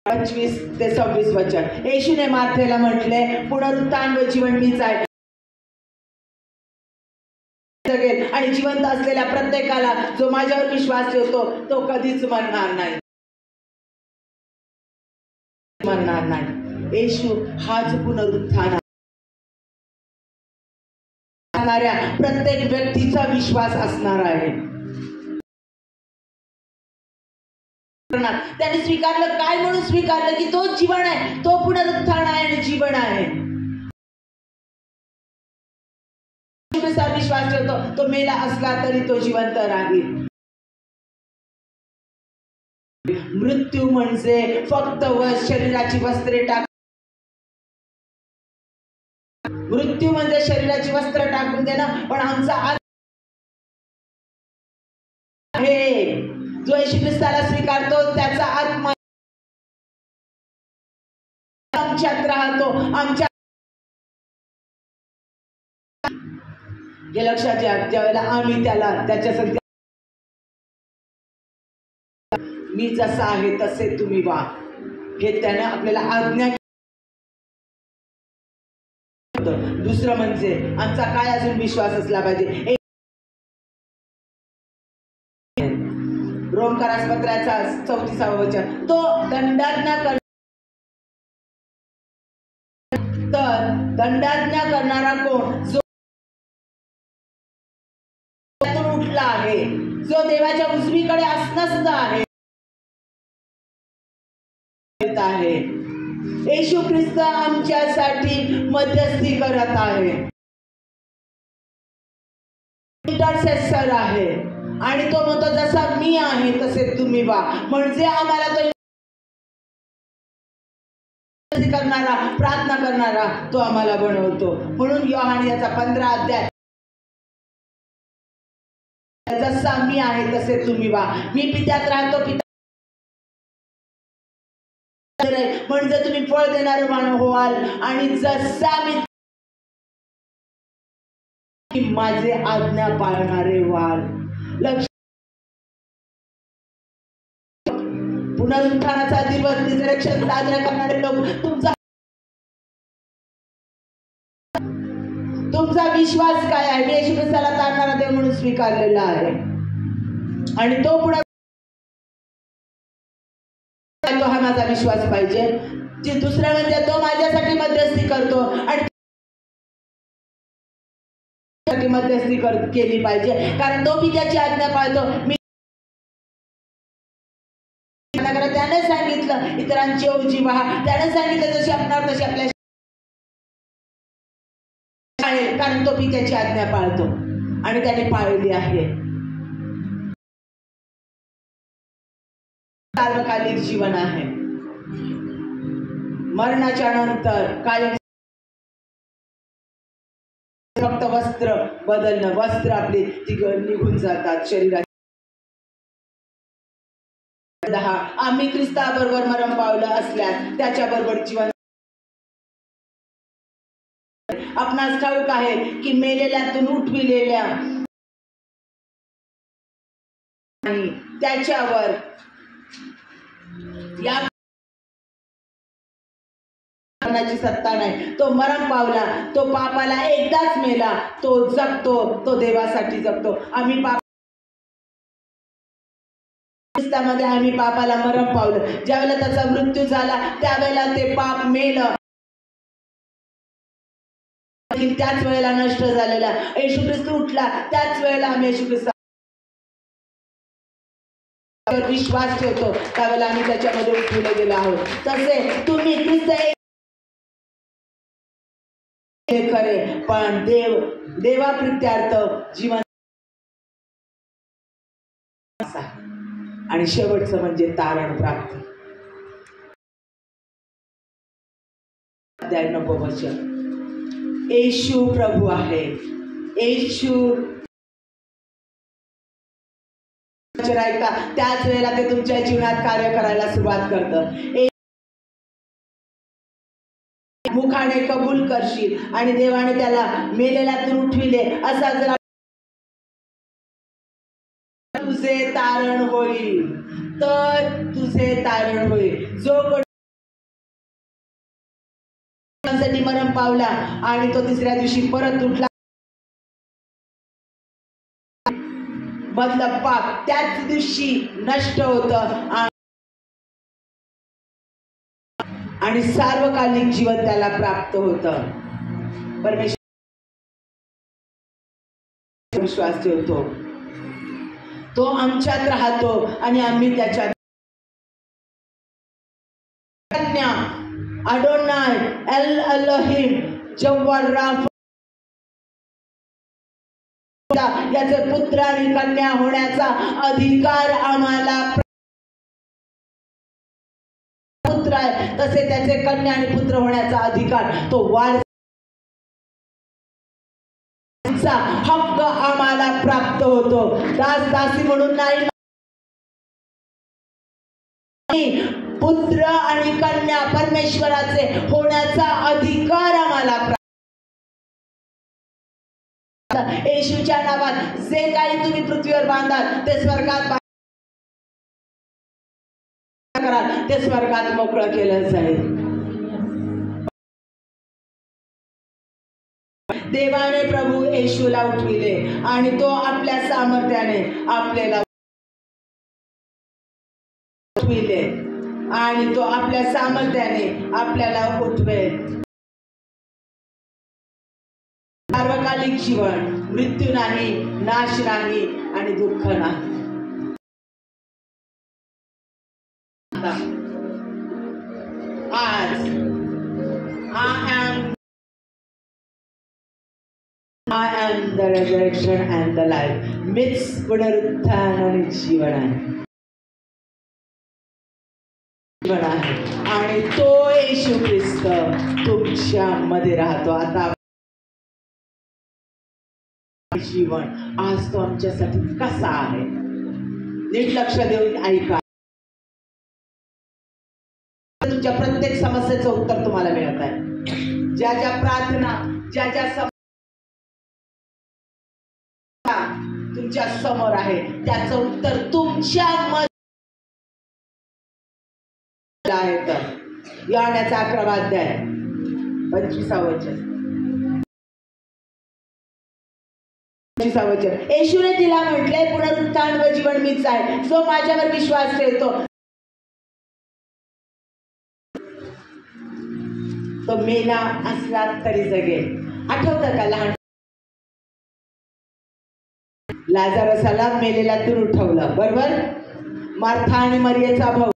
Speaker 1: 11:25 ते 26 वचन. येशूने मार्थेला म्हटले, पुनरुत्थान व जीवन मीच आहे. आणि जिवंत असलेल्या प्रत्येकाला जो माझ्यावर विश्वास ठेवतो तो कधीच मरणार नाही, मरणार नाही. येशू हाच पुनरुत्थान. प्रत्येक व्यक्तीचा विश्वास असणार आहे. त्याने स्वीकारलं, काय म्हणून स्वीकारलं? की तो जीवन आहे, तो पुनरुत्थान आहे आणि जीवन आहे. विश्वास ठेवतो, तो मेला असला तरी तो जिवंत राहील. मृत्यू म्हणजे फक्त शरीराची वस्त्रे टाक, मृत्यू म्हणजे शरीराची वस्त्र टाकून देणं. पण आमचा आहे जो येशू ख्रिस्ताला स्वीकारतो, त्याचा आत्मा आमच्यात राहतो. आमच्या हे लक्षात घ्या. ज्यावेळेला आम्ही त्याला त्याच्या संग मी जसा आहे तसे तुम्ही व्हा, हे त्यानं आपल्याला आज्ञा. दुसरं म्हणजे आमचा काय अजून विश्वास असला पाहिजे. रोमकरास पत्राचा 34 वचन, तो दंडाज्ञा करणारा कोण? जो उठला आहे, जो देवाच्या उजवीकडे असणस्त आहे. येशू ख्रिस्त आमच्यासाठी मध्यस्थी करत आहे, इंटरसेसर आहे. आणि तो म्हणतो जसा मी आहे तसे तुम्ही व्हा. म्हणजे आम्हाला तो करणारा, प्रार्थना करणारा तो आम्हाला बनवतो. म्हणून योहान याचा 15 अध्याय, जसा मी आहे तसे तुम्ही व्हा. मी पित्यात राहतो, पिता म्हणजे तुम्ही फळ देणारे मानव व्हाल. आणि जसा मी माझे आज्ञा पाळणारे व्हाल. लक्ष, पुनरुत्थानाचा दिवस, रिझरेक्शन साजरा करणारे लोक, तुमचा विश्वास काय आहे? मी येशू ख्रिस्ताला तारणारा देव म्हणून स्वीकारलेला आहे. आणि तो पुढे तो हा माझा विश्वास पाहिजे. दुसरा म्हणजे तो माझ्यासाठी मध्यस्थी करतो आणि मध्यस्थी केली पाहिजे, कारण तो मी त्याची आज्ञा पाळतो. मी त्याने सांगितलं इतरांची ओझी व्हा, त्याने सांगितलं जशी आपणार तशी आपल्या, कारण तो मी त्याची आज्ञा पाळतो आणि त्याने पाळली आहे. सार्वकालिक जीवन आहे. मरणाच्या नंतर कायम फक्त वस्त्र बदलणं, वस्त्र आपली ती निघून जातात शरीरात. आम्ही ख्रिस्ताबरोबर मरण पावलं असल्यास त्याच्याबरोबर जीवन. आपणास ठाऊक आहे की मेलेल्यातून उठविलेल्या आणि त्याच्यावर या मरणाची सत्ता नाही. तो मरण पावला, तो पापाला एकदाच मेला, तो जगतो, तो देवासाठी जगतो. आम्ही ख्रिस्तामध्ये आम्ही पापाला मरण पावलं. ज्यावेळेला त्याचा मृत्यू झाला त्यावेळेला ते पाप मेलं, त्याच वेळेला नष्ट झालेला. येशू ख्रिस्त उठला त्याच वेळेला आम्ही येशू ख्रिस्त विश्वास ठेवतो, त्यावेळेला आम्ही त्याच्यामध्ये उठवले गेलो आहोत. तसे तुम्ही ख्रिस्त खरे, पण देवाप्रित्यार्थ जीवन. आणि शेवटचं म्हणजे तारण प्राप्ती. अध्याय 9 वचन, येशू प्रभू आहे. येशू ऐका, त्याच वेळेला ते तुमच्या जीवनात कार्य करायला सुरुवात करतं. मुखाने कबूल करशील आणि देवाने त्याला मेलेल्यातून उठविले, असा जर तुझे तारण होईल, तर तुझे तारण होईल. जो कोणासाठी मरण पावला आणि तो तिसऱ्या दिवशी परत उठला, मधलं पाप त्याच दिवशी नष्ट होतं आणि सार्वकालिक जीवन त्याला प्राप्त होतं. परमेश्वर विश्वास ठेवतो, तो आमच्यात राहतो आणि आम्ही त्याच्यात. कन्या अडोनाय एल अलोहिम जव्वार राफ याचे पुत्र आणि कन्या होण्याचा अधिकार आम्हाला पुत्र आहे, तसे त्याचे कन्या आणि पुत्र होण्याचा अधिकार, तो वारसा हक्क आम्हाला प्राप्त होतो. दास दासी म्हणून नाही, पुत्र आणि कन्या परमेश्वराचे होण्याचा अधिकार आम्हाला प्राप्त. येशूच्या नावात जे काही तुम्ही पृथ्वीवर बांधाल ते स्वर्गात कराल, ते स्वर्गात मोकळं केलं जाईल. देवाने प्रभू येशूला उठविले आणि तो आपल्या सामर्थ्याने आपल्याला उठविले आणि तो आपल्या सामर्थ्याने आपल्याला उठवेल. सार्वकालिक जीवन, मृत्यू नाही, नाश नाही आणि दुःख नाही. आज I am the resurrection and the life. मीच पुनरुत्थान आणि जीवन आहे आणि तो येशू ख्रिस्त तुमच्या मध्ये राहतो. आता जीवन आज तो आमच्यासाठी कसा आहे नीट लक्ष देऊन ऐका. तुमच्या प्रत्येक समस्येचं उत्तर तुम्हाला मिळत आहे. ज्या ज्या प्रार्थना, ज्या ज्या तुमच्या समोर आहे त्याचं उत्तर तुमच्या मध्ये आहे. तर योहानाचा 11वा अध्याय 25वा वचन. येशूने तिला म्हटले, पुनरुत्थान व जीवन मीच आहे. जो माझ्यावर विश्वास ठेवतो तो मेला असला तरी जगेल. आठवतं का लहान लाजारसाला मेलेल्यातून उठवलं, बरोबर? मार्था आणि मरियेचा भाऊ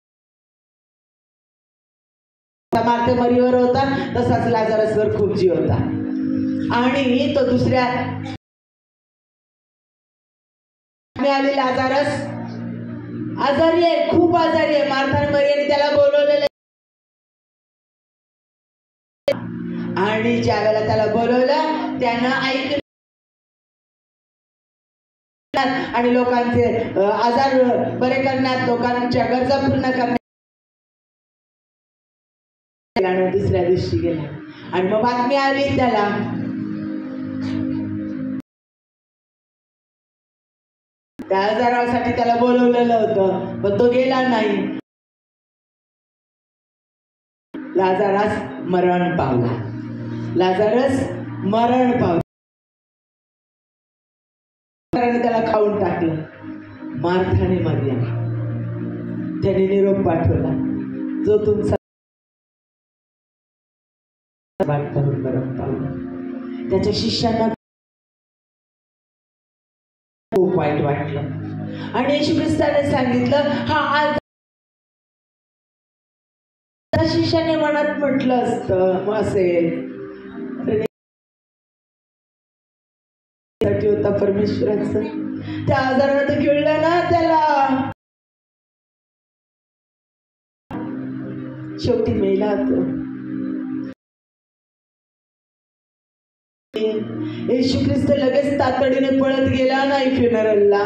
Speaker 1: मार्था मरियेवर होता, तसाच लाजारसवर खूप जीव होता. आणि तो दुसऱ्या आले, लाजारस आजारी आहे, खूप आजारी आहे. मार्था आणि मरियेने त्याला बोलवलेलं आणि ज्या वेळेला त्याला बोलवलं त्यानं ऐकलं आणि लोकांचे आजार बरे करण्यात, लोकांच्या गरजा पूर्ण करण्यात दुसऱ्या दिवशी गेला. आणि मग बातमी आली त्याला, त्या आजारासाठी त्याला बोलवलेलं होतं पण तो गेला नाही. लाजारस मरण पावला. लाजारस मरण पावला. त्याला खाऊन टाकलं. मार्थाने मरियम त्याने निरोप पाठवला, जो तुमचा मरण पावला. त्याच्या शिष्यांना खूप वाईट वाटलं आणि येशू ख्रिस्ताने सांगितलं, हा आज शिष्याने मनात म्हटलं असतं असेल होता परमेश्वराचं, त्या आजारानं तर कळलं ना त्याला, शेवटी मेला तो. येशू ख्रिस्त लगेच तातडीने पळत गेला नाही फ्युनरलला.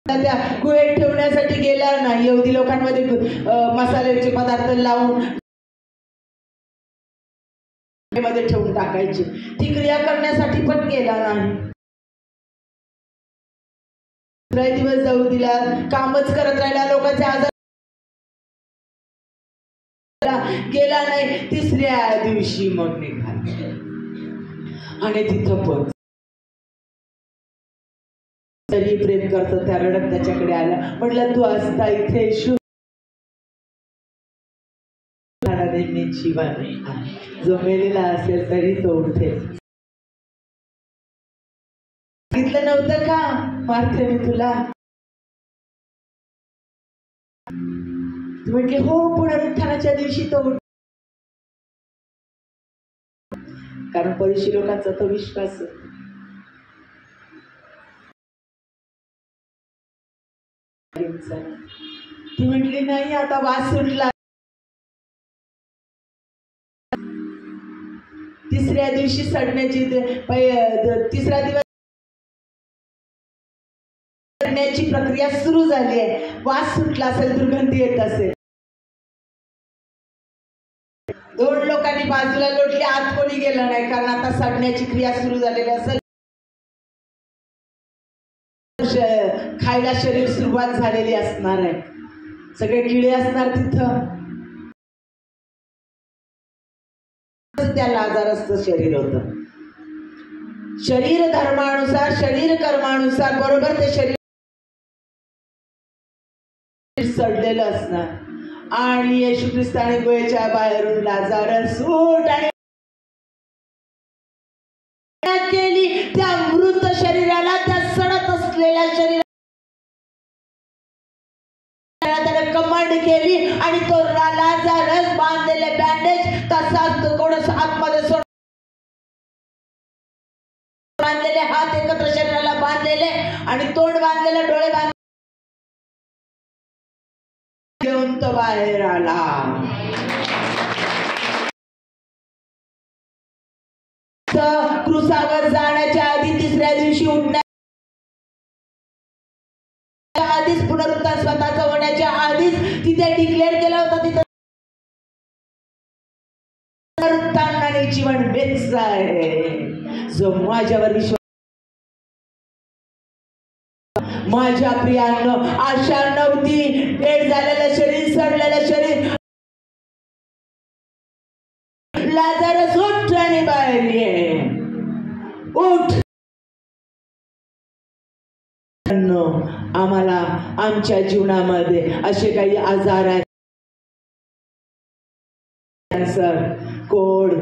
Speaker 1: त्या गुहेत ठेवण्यासाठी गेला नाही. यहुदी लोकांमध्ये मसाल्याचे पदार्थ लावून मध्ये ठेवून टाकायची, ती क्रिया करण्यासाठी पण गेला नाही. दिवस जाऊ दिला, कामच करत राहिला, लोकांचे आजार गेला नाही. तिसऱ्या दिवशी मग निघाला आणि तिथं पण तरी प्रेम करतो त्या रडत त्याच्याकडे आला. म्हटलं, तू असता इथे जीवन आहे, जो मेलेला असेल तरी तो उठेल. सांगितलं नव्हतं का मार्थेने तुला? म्हटले हो, पुनरुत्थानाच्या दिवशी तो उठ. कारण फरीसी लोकांचा तो विश्वास. ती म्हटली नाही, आता वास सुटला. तिसऱ्या दिवशी सडण्याची, तिसरा दिवस सडण्याची प्रक्रिया सुरू झाली आहे. वास सुटला असेल, दुर्गंधी येत असेल. 2 लोकांनी पाठी बाजूला लोटली, आत कोणी गेलं नाही, कारण आता सडण्याची क्रिया सुरू झालेली असेल, खायला शरीर सुरुवात झालेली असणार आहे, सगळे किडे असणार तिथं. त्या लाजारसचं शरीर होतं. शरीर धर्मानुसार, शरीर कर्मानुसार बरोबर ते शरीर सडलेलं असणार. आणि येशू ख्रिस्ताने गुहेच्या बाहेरून लाजारस उठ आणि केली. त्या मृत शरीराला, त्या सडत असलेल्या शरीराला त्याने कमांड केली आणि तो लाजारस बांधलेले बँडेज तसाच थोडस आतमध्ये सोड, बांधलेले हात एकत्र शरीराला बांधलेले आणि तोंड बांधलेले, डोळे बांधले घेऊन तो बाहेर आला. क्रूसावर जाण्याच्या आधी, तिसऱ्या दिवशी उठण्याच्या आधीच, पुनरुत्थान स्वतःच होण्याच्या आधीच तिथे डिक्लेअर केला होता, तिथे पुनरुत्थान आणि जीवन मीच आहे, जो माझ्यावर विश्वास. माझ्या प्रियांनो, आशा नव्हती, डेड झालेलं शरीर, सडलेलं शरीर, लाजारस उठ आणि बाहेर ये, उठ. आम्हाला आमच्या जीवनामध्ये असे काही आजार आहेत, कॅन्सर, कोड,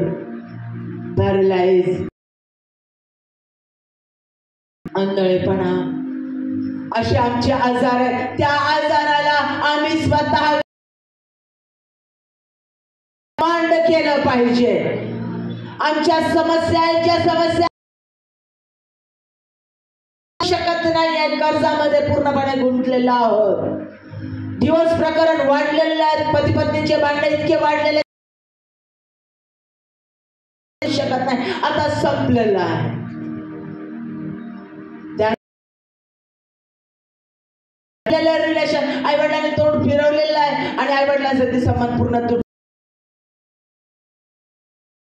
Speaker 1: पॅरालाइज, आंधळेपणा, असे आमचे आजार आहेत. त्या आजाराला आम्ही स्वतः मांड केलं पाहिजे. आमच्या समस्या शकत नाही, कर्जामध्ये पूर्णपणे गुंतलेला आहोत, दिवस प्रकरण वाढलेले आहेत, पती पत्नीचे भांडण इतके वाढलेले शकत नाही, आता संपलेलं आहे. रिलेशन, आई वडिलांनी तोंड फिरवलेलं आहे आणि आई वडिलांचा ते संबंध पूर्ण तुट,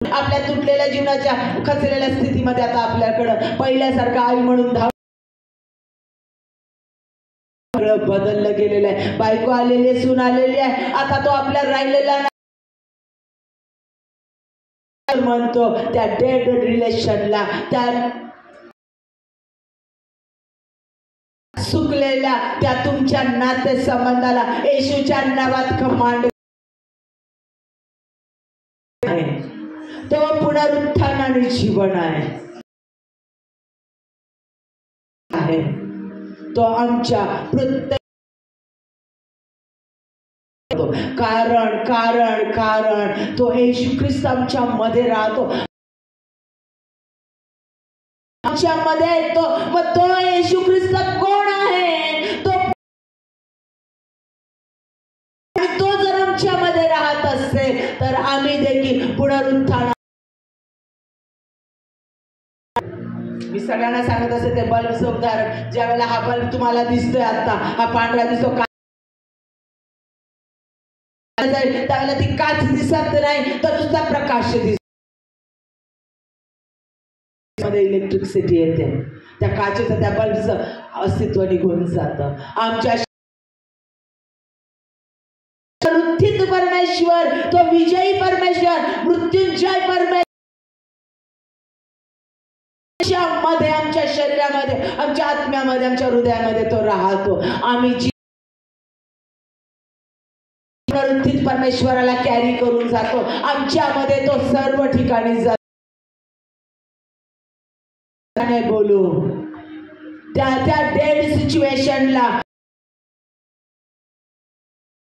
Speaker 1: आपल्या तुटलेल्या जीवनाच्या खचलेल्या स्थितीमध्ये आता आपल्याकडं पहिल्यासारखं आई म्हणून धाव, सगळं बदललं गेलेलं आहे. बायको आलेली आहे, सून आलेली आहे, आता तो आपल्या राहिलेला नाही म्हणतो. त्या डेड रिलेशनला, त्या सुकलेल्या त्या तुमच्या नाते संबंधाला येशूच्या नावात कमांड आहे. तो पुनरुत्थान आणि जीवन आहे. तो आमच्या प्रत्येक कारण कारण कारण तो येशू ख्रिस्त आमच्या मध्ये राहतो, आमच्या मध्ये येतो. मग तो येशू ख्रिस्त कोण आहे? तो जर आमच्या मध्ये राहत असेल तर आम्ही देखील पुनरुत्थान. मी सगळ्यांना सांगत असते ते बल्बचं उदाहरण. ज्या वेळेला हा बल्ब तुम्हाला दिसतोय, आता हा पांढरा दिसतो, त्यावेळेला ती काच दिसत नाही तर नुसता प्रकाश दिसतो. मध्ये इलेक्ट्रिसिटी येते, त्या काचेचं, त्या बल्बचं अस्तित्व निघून जातं. आमच्या उत्थित परमेश्वर, तो विजयी परमेश्वर, मृत्युंजय परमेश्वर मध्ये, आमच्या शरीरामध्ये, आमच्या आत्म्यामध्ये, आमच्या हृदयामध्ये तो राहतो. आम्ही पुनरुत्थित परमेश्वराला कॅरी करून जातो. आमच्यामध्ये तो सर्व ठिकाणी जातो. बोलू त्या डेड सिच्युएशनला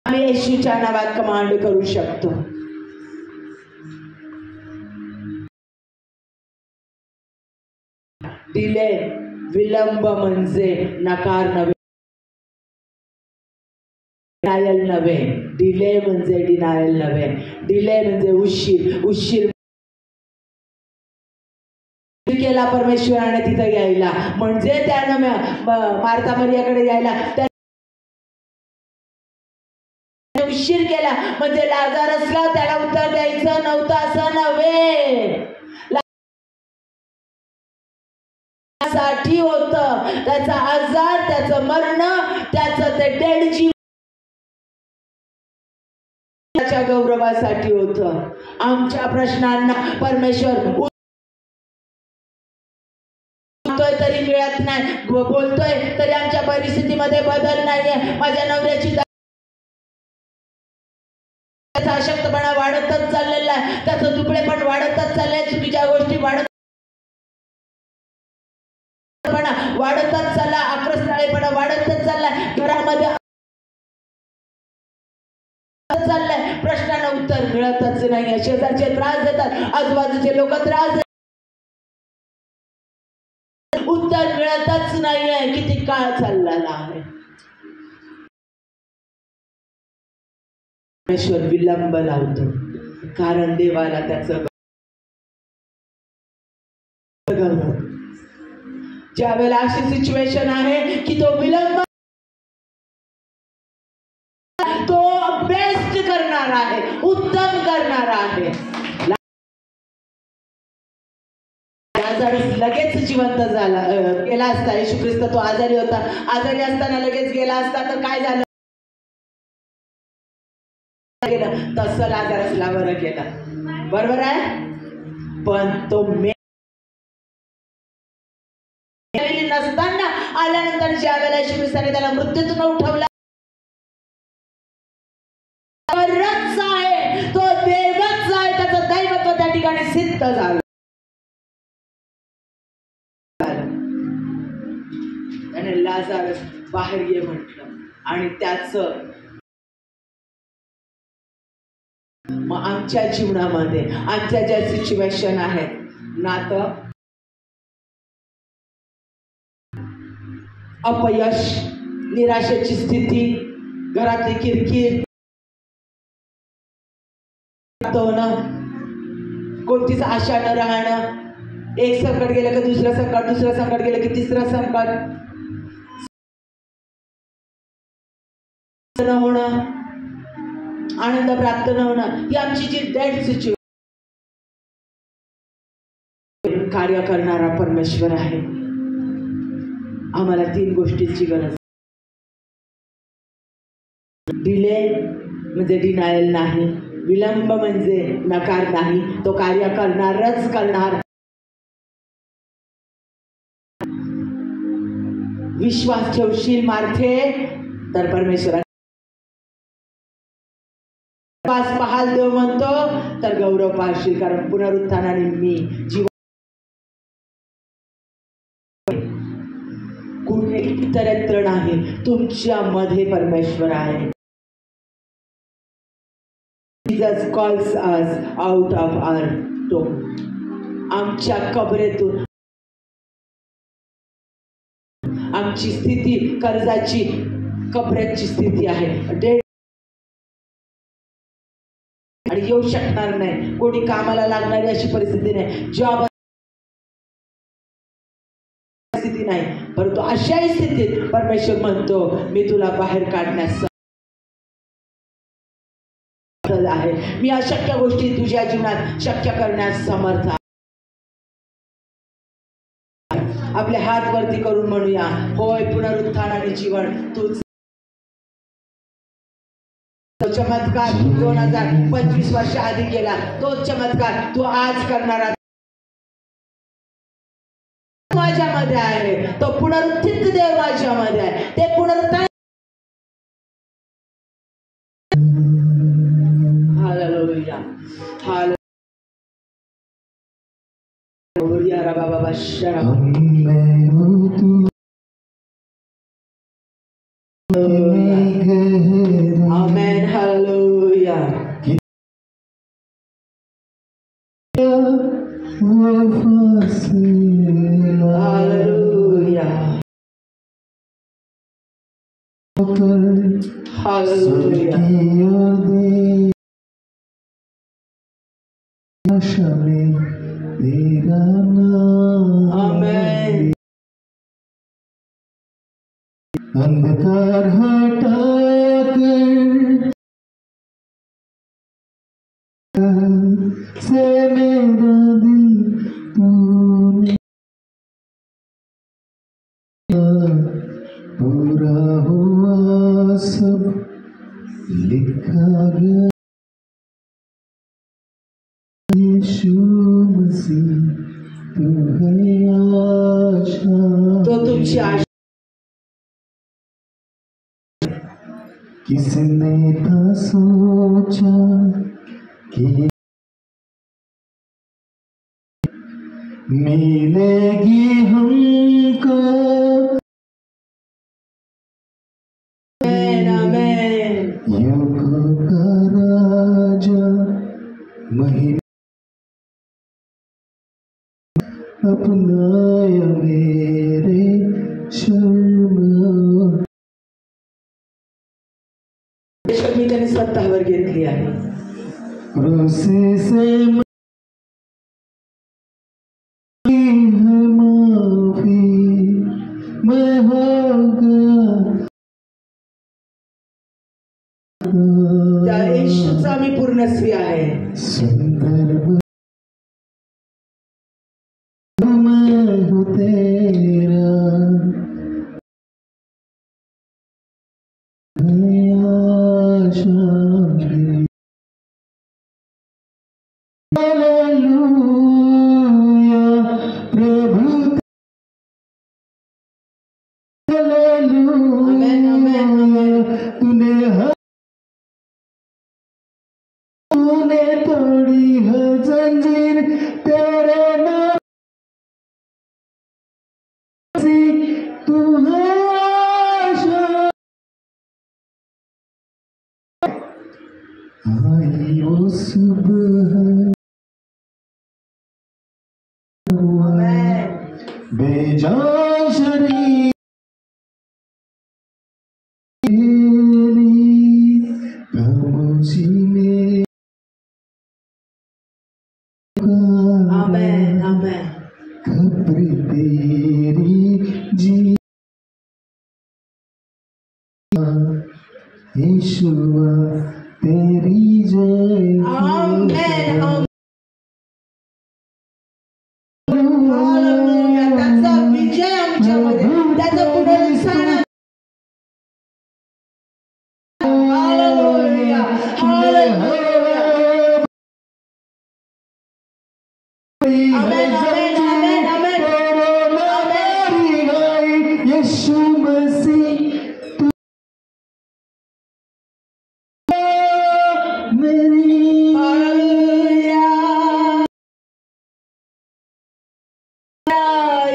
Speaker 1: आम्ही येशूच्या नावात कमांड करू शकतो. डिले, विलंब म्हणजे नकार नव्हे, डिनायल नव्हे. डिले म्हणजे डिनायल नव्हे. डिले म्हणजे उशीर केला परमेश्वराने तिथं यायला, म्हणजे त्यानं मार्था मरियाकडे यायला उशीर केला म्हणजे लाजारसला त्याला उत्तर द्यायचं नव्हतं असं नव्हे, साठी होतं. त्याचा आजार, त्याचं मरण, त्याचं ते डेड जीवाच्या गौरवासाठी होतं. आमच्या प्रश्नांना परमेश्वर तरी मिळत नाही, बोलतोय तरी आमच्या परिस्थितीमध्ये बदल नाहीये. माझ्या नवऱ्याची त्याचा अशक्तपणा वाढतच चाललेला आहे, त्याचं दुबळेपण वाढतच चाललंय, चुकीच्या गोष्टी वाढतच चालला, आक्रस्ताळेपणा वाढतच चाललाय, घरामध्ये चाललंय. प्रश्नांना उत्तर मिळतच नाहीये. शेजारचे त्रास देतात, आजूबाजूचे लोक त्रास देतात, उत्तर मिळतच नाहीये. किती काळ चाललेला आहे. परमेश्वर विलंब लावतो कारण देवाला त्याचं ज्या वेळेला अशी सिच्युएशन आहे की तो विलंब तो बेस्ट करणार आहे, उत्तम करणार आहे. लगेच जिवंत झाला गेला असता. येशू ख्रिस्त तो आजारी होता, आजारी असताना लगेच गेला असता तर काय झालं, तसं लाजारसला बरं केलं, बरोबर आहे. पण तो नसताना आल्यानंतर ज्या वेळेला येशू ख्रिस्ताने त्याला मृत्यूतून उठवला, आहे तो देवच आहे, त्याचं दैवत्व त्या ठिकाणी सिद्ध झालं. त्याने लाजारस बाहेर ये म्हटलं आणि त्याच मग आमच्या जीवनामध्ये आमच्या ज्या सिच्युएशन आहेत, नातं, अपयश, निराशेची स्थिती, घरातली किरकिर, कोणतीच आशा न राहणं, एक संकट गेलं की दुसरं संकट, दुसरं संकट गेलं की तिसरं संकट न होणं, आनंद प्राप्त न होणं, ही आमची जी डेड सिच्युएशन. कार्य करणारा परमेश्वर आहे. आम्हाला 3 गोष्टींची गरज. डिले म्हणजे डिनायल नाही, विलंब म्हणजे नकार नाही, तो कार्य करणारच करणार. विश्वास ठेवशील मार्थे तर परमेश्वरा पाहाल देव म्हणतो तर गौरव पाहशील, कारण पुनरुत्थानाने मी जीवन कुठे इतरत्र नाही, तुमच्या मध्ये परमेश्वर आहे. Jesus calls us out of our tomb. आमच्या कबरेतून आमची स्थिती कर्जाची, कबरेची स्थिती आहे, आणि येऊ शकणार नाही. कोणी कामाला लागणारी अशी परिस्थिती नाही, जॉब परिस्थिती नाही, परंतु अशाही स्थितीत परमेश्वर म्हणतो मी तुला बाहेर काढण्यास आहे, मी अशक्य गोष्टी तुझ्या जीवनात शक्य करण्यास समर्थ आहे. आपले हात वरती करून म्हणूया, होय पुनरुत्थान आणि जीवन तूच. चमत्कार 2025 वर्ष आधी केला, तोच चमत्कार तू आज करणारा माझ्यामध्ये आहे. तो पुनरुत्थित देव माझ्यामध्ये आहे. ते पुनरुत्थान. हालेलुया, हालेलुया रबा बाबा शरा. Amen. Hallelujah. Hallelujah. Amen. अंधकार हटाकर
Speaker 2: मेरा दिल तूने पूरा हुआ सब लिखा गया यीशु मसीह तू है आशा।
Speaker 1: तो तुमची आशा
Speaker 2: किसने था सोचा कि मिलेगी हमको युगों का राजा महिमा अपनाया मेरे शर्म।
Speaker 1: मी त्याने स्वतःवर घेतली आहे।
Speaker 2: क्रूसी से माफी मैं हो गया
Speaker 1: त्या येशूचा मी पूर्णस्वी आहे।
Speaker 2: सुंदर मैं हूँ तेरा आशा हालेलुया प्रभु हालेलुया तूने तोड़ी है जंजीर तेरे नाम से तू है आशा। आई वो सुबह बेजान शरीर खामोशी में
Speaker 1: आमेन आमेन।
Speaker 2: खबर तेरी जी यीशुआ तेरी जय
Speaker 1: आमेन आमेन। हालेलुया त्याचा विजय आमच्यामध्ये त्याचा पुनरुत्थान। हालेलुया हालेलुया आमेन आमेन आमेन आमेन आमेन।
Speaker 2: यीशु मसीह तू मेरी
Speaker 1: हालेलुया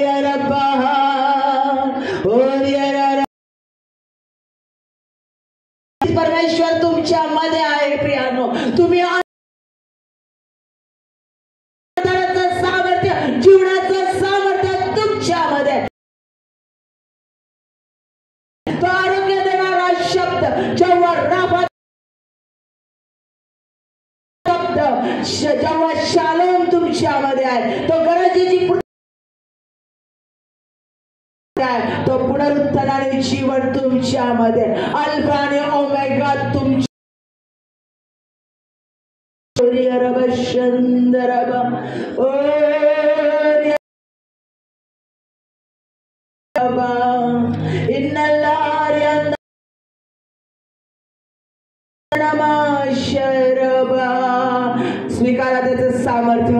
Speaker 1: या रब्बा परमेश्वर तुमच्या मध्ये आहे प्रियानो। तुम्ही सामर्थ्य जीवनाचं सामर्थ्य तुमच्यामध्ये। तो आरोग्य देणारा शब्द जेव्हा राबा शब्द जेव्हा शालोम तुमच्यामध्ये आहे तो गरजेची तो पुनरुत्थानाने जीवन तुमच्यामध्ये अल्फा आणि ओमेगा तुमच्या स्वीकारा त्याचं सामर्थ्य।